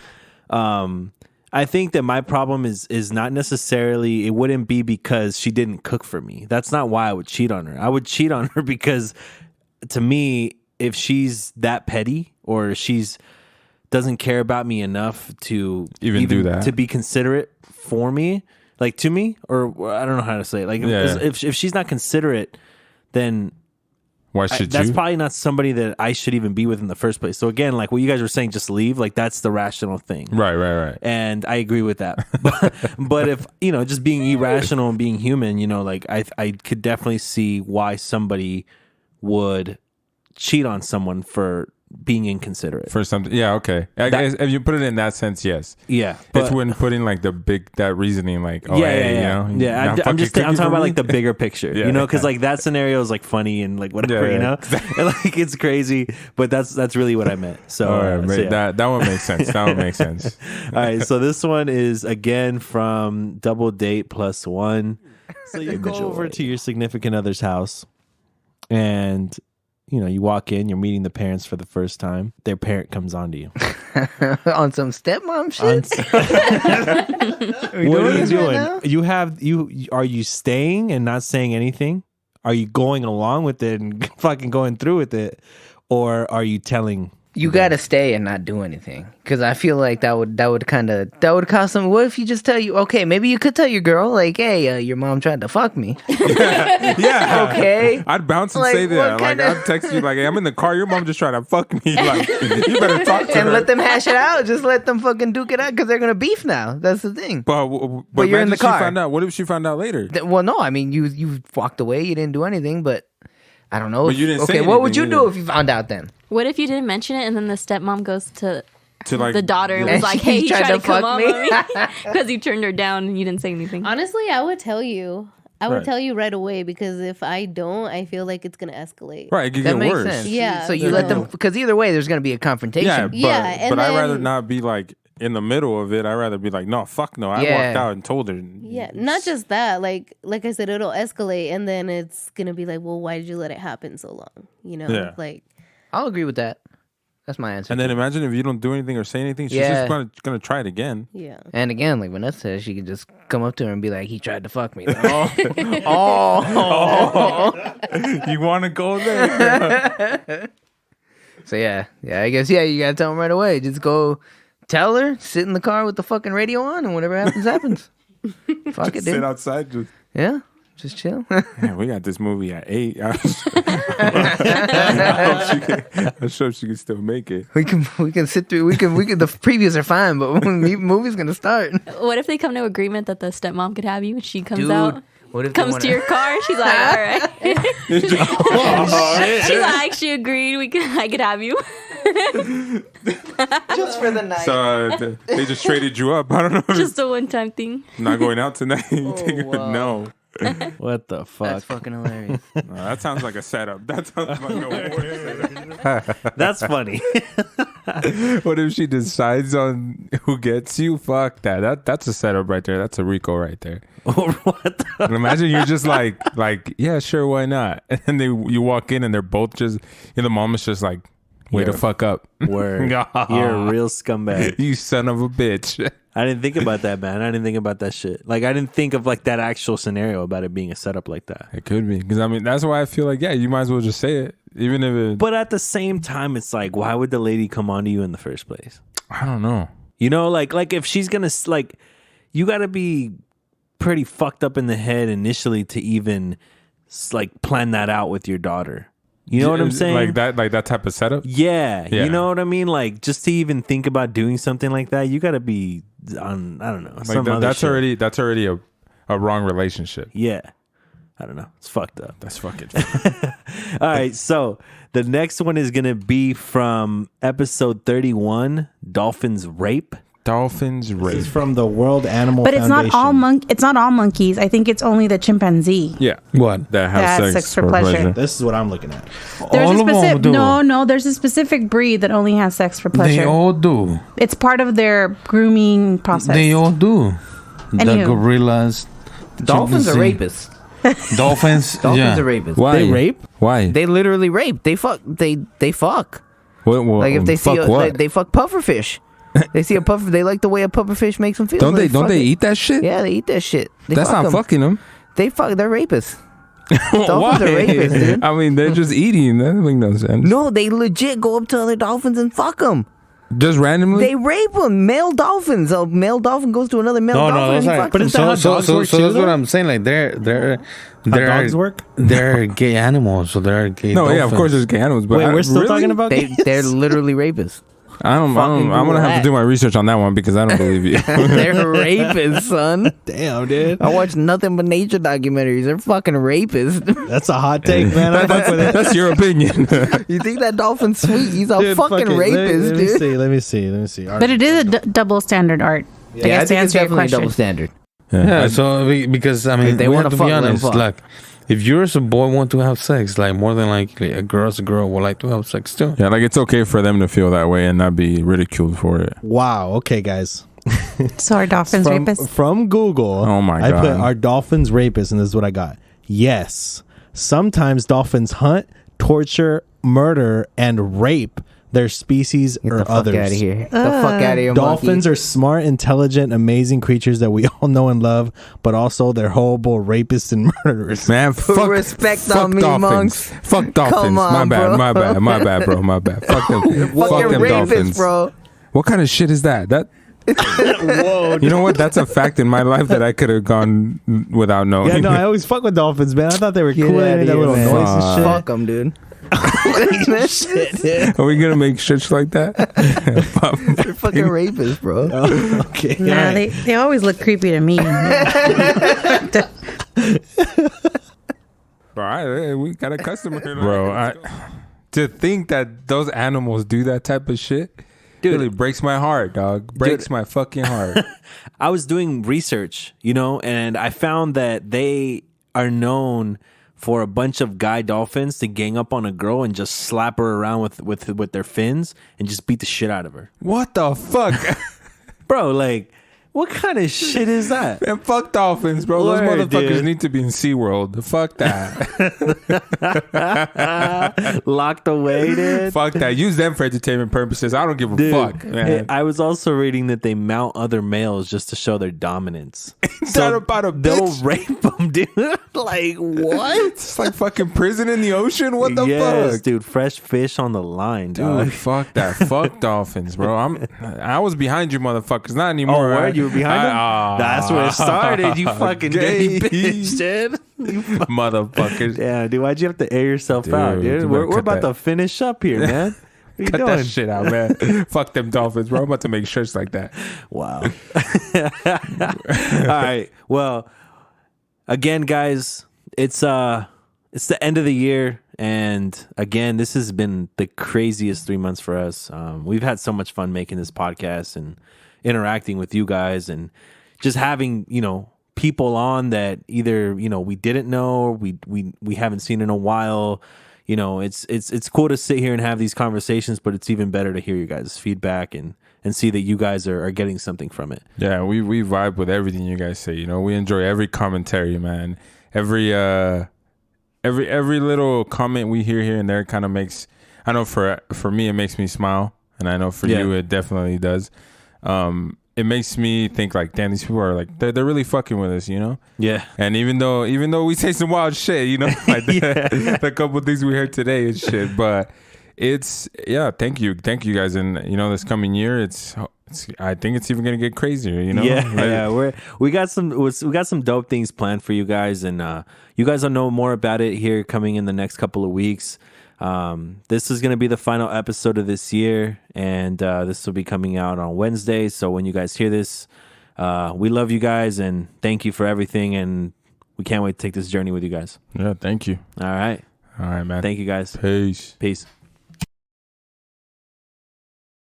S4: I think that my problem is not necessarily, it wouldn't be because she didn't cook for me. That's not why I would cheat on her. I would cheat on her because to me, if she's that petty or she's doesn't care about me enough to even do that, to be considerate for me, like to me, or I don't know how to say it. Like if she's not considerate, then
S2: why should
S4: that's
S2: you?
S4: probably not somebody that I should even be with in the first place. So again, like what you guys were saying, just leave. Like that's the rational thing.
S2: Right.
S4: And I agree with that. But if, you know, just being irrational and being human, you know, like I could definitely see why somebody would cheat on someone for being inconsiderate
S2: for something. Yeah, okay. If you put it in that sense, yes.
S4: Yeah,
S2: it's when putting like that reasoning, like, oh,
S4: yeah.
S2: You know,
S4: I'm talking about like the bigger picture, you know, because like that scenario is like funny and like whatever, you know, and, like it's crazy, but that's really what I meant. So,
S2: that one makes sense. That one makes sense.
S4: All right, so this one is again from Double Date Plus One. So you go over to your significant other's house, and you know, you walk in, you're meeting the parents for the first time. Their parent comes on to you.
S6: On some stepmom shit?
S4: What are you doing? Are you staying and not saying anything? Are you going along with it and fucking going through with it? Or are you telling...
S6: You gotta stay and not do anything, because I feel like that would cause some. What if you just tell you? Okay, maybe you could tell your girl like, "Hey, your mom tried to fuck me."
S2: Yeah.
S6: Okay.
S2: I'd bounce and say that. Like I'd text you like, "Hey, I'm in the car. Your mom just tried to fuck me." Like, you better talk to her
S6: and let them hash it out. Just let them fucking duke it out, because they're gonna beef now. That's the thing.
S2: But
S6: you're in the car.
S2: She found out. What if she found out later?
S6: Well, no. I mean, you walked away. You didn't do anything, but. I don't know.
S2: But you didn't say
S6: what would you
S2: either.
S6: do if you found out then?
S9: What if you didn't mention it and then the stepmom goes to
S2: to like
S9: the daughter was like, "Hey, he tried to come on me because he turned her down and you didn't say anything."
S10: Honestly, I would tell you. I would
S2: Right.
S10: tell you right away because if I don't, I feel like it's gonna escalate.
S2: Right, it could
S6: That
S2: get
S6: makes
S2: worse.
S6: sense.
S10: Yeah,
S6: So you let them, because either way, there's gonna be a confrontation.
S2: Yeah, but,
S10: and
S2: but I'd rather
S10: then-
S2: not be like in the middle of it. I'd rather be like, no, fuck no. I
S6: Yeah.
S2: walked out and told her.
S10: Yeah, not just that. Like I said, it'll escalate, and then it's gonna be like, well, why did you let it happen so long? You know,
S2: Yeah.
S10: like
S6: I'll agree with that. That's my answer.
S2: And then imagine if you don't do anything or say anything, she's
S6: Yeah.
S2: just gonna try it again.
S10: yeah.
S6: And again, like Vanessa said, she could just come up to her and be like, "He tried to fuck me."
S2: You want to go there?
S6: So yeah, I guess you gotta tell him right away. Just go tell her, sit in the car with the fucking radio on, and whatever happens, happens. Fuck it,
S2: Just
S6: dude.
S2: sit outside. Just,
S6: Yeah, just chill.
S2: man, we got this movie at 8. I'm sure she can still make it.
S6: we can sit through. We can. The previews are fine, but when the movie's gonna start.
S9: What if they come to agreement that the stepmom could have you and she comes
S6: Dude,
S9: out?
S6: what if they
S9: Comes
S6: wanna-
S9: to your car, she's like, all right. She's like, she agreed. I could have you.
S6: Just for the night.
S2: So they just traded you up. I don't know.
S9: Just a one-time thing.
S2: Not going out tonight.
S6: wow.
S2: No.
S1: What the fuck?
S6: That's fucking hilarious.
S2: No, that sounds like a setup. That sounds like a setup.
S1: That's funny.
S2: What if she decides on who gets you? Fuck that. That's a setup right there. That's a Rico right there.
S1: What the?
S2: And imagine you're just like, yeah, sure, why not? And then you walk in and they're both just, the mom is just like, way to fuck up.
S1: Word. You're a real scumbag.
S2: You son of a bitch.
S1: I didn't think about that, man. I didn't think about that shit. Like, I didn't think of like that actual scenario about it being a setup like that.
S2: It could be. Because I mean, that's why I feel like, yeah, you might as well just say it. Even if it.
S1: But at the same time, it's like, why would the lady come on to you in the first place?
S2: I don't know.
S1: You know, like if she's gonna like, you got to be pretty fucked up in the head initially to even like plan that out with your daughter. You know what I'm saying?
S2: Like that type of setup?
S1: Yeah,
S2: Yeah.
S1: you know what I mean? Like, just to even think about doing something like that, you got to be on, I don't know.
S2: Like that's already a wrong relationship.
S1: Yeah. I don't know. It's fucked up.
S2: That's fucking.
S1: All right. So the next one is going to be from episode 31, Dolphins Rape.
S2: Dolphins Rape.
S4: This is from the World Animal
S16: But it's
S4: Foundation.
S16: not all monkeys. I think it's only the chimpanzee.
S2: Yeah.
S7: What?
S2: That
S16: has sex for pleasure.
S4: This is what I'm looking at.
S16: There's
S7: All
S16: a
S7: of them
S16: specific
S7: do.
S16: no. There's a specific breed that only has sex for pleasure.
S7: They all do.
S16: It's part of their grooming process.
S7: They all do. The
S16: Anywho.
S7: gorillas.
S6: Dolphins are
S7: chimpanzee.
S6: rapists.
S7: Dolphins.
S6: Dolphins
S7: yeah.
S6: are rapists.
S2: Why?
S7: They rape?
S2: Why?
S6: They literally rape. They fuck. They fuck.
S2: What,
S6: Like if they see
S2: fuck
S6: a,
S2: what?
S6: they fuck pufferfish. They see a puffer. They like the way a pufferfish makes them feel.
S2: Don't
S6: so
S2: they? Don't
S6: fuck
S2: they
S6: it.
S2: eat that shit?
S6: Yeah, they eat that shit. They
S2: That's
S6: fuck
S2: not
S6: 'em.
S2: fucking them.
S6: They fuck. They're rapists.
S2: Why?
S6: Dolphins are rapists, dude.
S2: I mean, they're just eating. That doesn't make no sense.
S6: No, they legit go up to other dolphins and fuck them.
S2: Just randomly.
S6: They rape them. Male dolphins. A male dolphin goes to another male dolphin.
S7: No,
S6: and
S7: that's
S6: he
S7: right.
S6: fucks
S7: But
S6: them.
S7: so that's what I'm saying. Like they're
S4: dogs work?
S7: They're gay animals, so they're gay.
S2: No, yeah, of
S7: dolphins.
S2: course there's gay animals, but
S4: Wait, we're still
S2: really?
S4: talking about
S6: They're literally rapists.
S2: I'm gonna have to do my research on that one because I don't believe you.
S6: They're rapists, son.
S4: Damn, dude.
S6: I watch nothing but nature documentaries. They're fucking rapists.
S4: That's a hot take, man. I fuck with it.
S2: That's your opinion.
S6: You think that dolphin's sweet? He's a
S4: Dude,
S6: fucking
S4: fuck it.
S6: rapist, dude.
S4: Let me see. All
S16: But
S4: right.
S16: it is a double standard art. I
S6: Yeah, I
S16: guess to
S6: think it's
S16: answer your
S6: definitely a double
S16: question.
S6: standard.
S7: Yeah, so because I mean,
S6: If they
S7: we
S6: wanna
S7: have to
S6: fuck,
S7: be
S6: let 'em
S7: honest.
S6: fuck.
S7: Like, if you as a boy want to have sex, like more than likely a girl will like to have sex too.
S2: Yeah, like it's okay for them to feel that way and not be ridiculed for it.
S4: Wow. Okay, guys.
S16: So are dolphins rapists?
S4: From Google.
S2: Oh my
S4: I
S2: God.
S4: put are dolphins rapists, and this is what I got. Yes. Sometimes dolphins hunt, torture, murder, and rape their species
S6: Get
S4: or
S6: the fuck
S4: others.
S6: out of here. Get the fuck out of here,
S4: Dolphins
S6: monkey.
S4: are smart, intelligent, amazing creatures that we all know and love, but also they're horrible rapists and murderers.
S2: Man,
S6: Put
S2: fuck
S6: respect
S2: fuck
S6: on me,
S2: dolphins.
S6: monks.
S2: Fuck dolphins.
S6: Come on,
S2: my bad,
S6: bro.
S2: my bad, bro, my bad. Fuck them. fuck
S6: Fucking
S2: them
S6: rapists,
S2: dolphins.
S6: bro.
S2: What kind of shit is that?
S4: Whoa.
S2: You know what? That's a fact in my life that I could have gone without knowing.
S4: Yeah, no, I always fuck with dolphins, man. I thought they were
S6: Get
S4: cool. They
S6: outta
S4: made that
S6: here,
S4: little
S6: man.
S4: noise and shit.
S6: Fuck them, dude.
S2: Are we gonna make shit like that?
S6: They're fucking rapists, bro.
S4: Okay.
S16: Nah, they always look creepy to me.
S2: All right, we got a customer, bro. To think that those animals do that type of shit Dude, really breaks my heart, dog. Breaks my fucking heart.
S4: I was doing research, and I found that they are known for a bunch of guy dolphins to gang up on a girl and just slap her around with their fins and just beat the shit out of her.
S2: What the fuck?
S4: Bro, like, what kind of shit is that?
S2: Man, fuck dolphins, bro. Those motherfuckers need to be in SeaWorld. Fuck that.
S4: Locked away, dude.
S2: Fuck that. Use them for entertainment purposes. I don't give a fuck, man.
S4: I was also reading that they mount other males just to show their dominance.
S2: Is that about a bitch?
S4: They'll rape them, dude. Like, what?
S2: It's like fucking prison in the ocean? What the fuck?
S4: Dude. Fresh fish on the line, dog.
S2: Dude, fuck that. Fuck dolphins, bro. I was behind you motherfuckers. Not anymore.
S4: Oh, word? You were behind them? That's where it started, you fucking dirty bitch, dude.
S2: Motherfuckers.
S4: Yeah, dude, why'd you have to air yourself out, dude? We're about to finish up here, man.
S2: Cut that shit out, man. Fuck them dolphins, bro. I'm about to make shirts like that.
S4: Wow. All right. Well, again, guys, it's the end of the year. And again, this has been the craziest 3 months for us. We've had so much fun making this podcast and interacting with you guys and just having, people on that either, we didn't know or we haven't seen in a while. It's cool to sit here and have these conversations, but it's even better to hear you guys' feedback and see that you guys are getting something from it.
S2: Yeah, we vibe with everything you guys say. We enjoy every commentary, man. Every little comment we hear here and there kind of makes, I know for me it makes me smile, and I know for you it definitely does. It makes me think like, damn, these people are like they're really fucking with us,
S4: Yeah.
S2: And even though we say some wild shit, like the couple of things we heard today and shit, but thank you guys, and this coming year, I think it's even gonna get crazier,
S4: we got some dope things planned for you guys, and you guys will know more about it here coming in the next couple of weeks. This is going to be the final episode of this year, and this will be coming out on Wednesday. So when you guys hear this, we love you guys and thank you for everything, and we can't wait to take this journey with you guys.
S2: Yeah, thank you.
S4: All right,
S2: man.
S4: Thank you guys.
S2: Peace.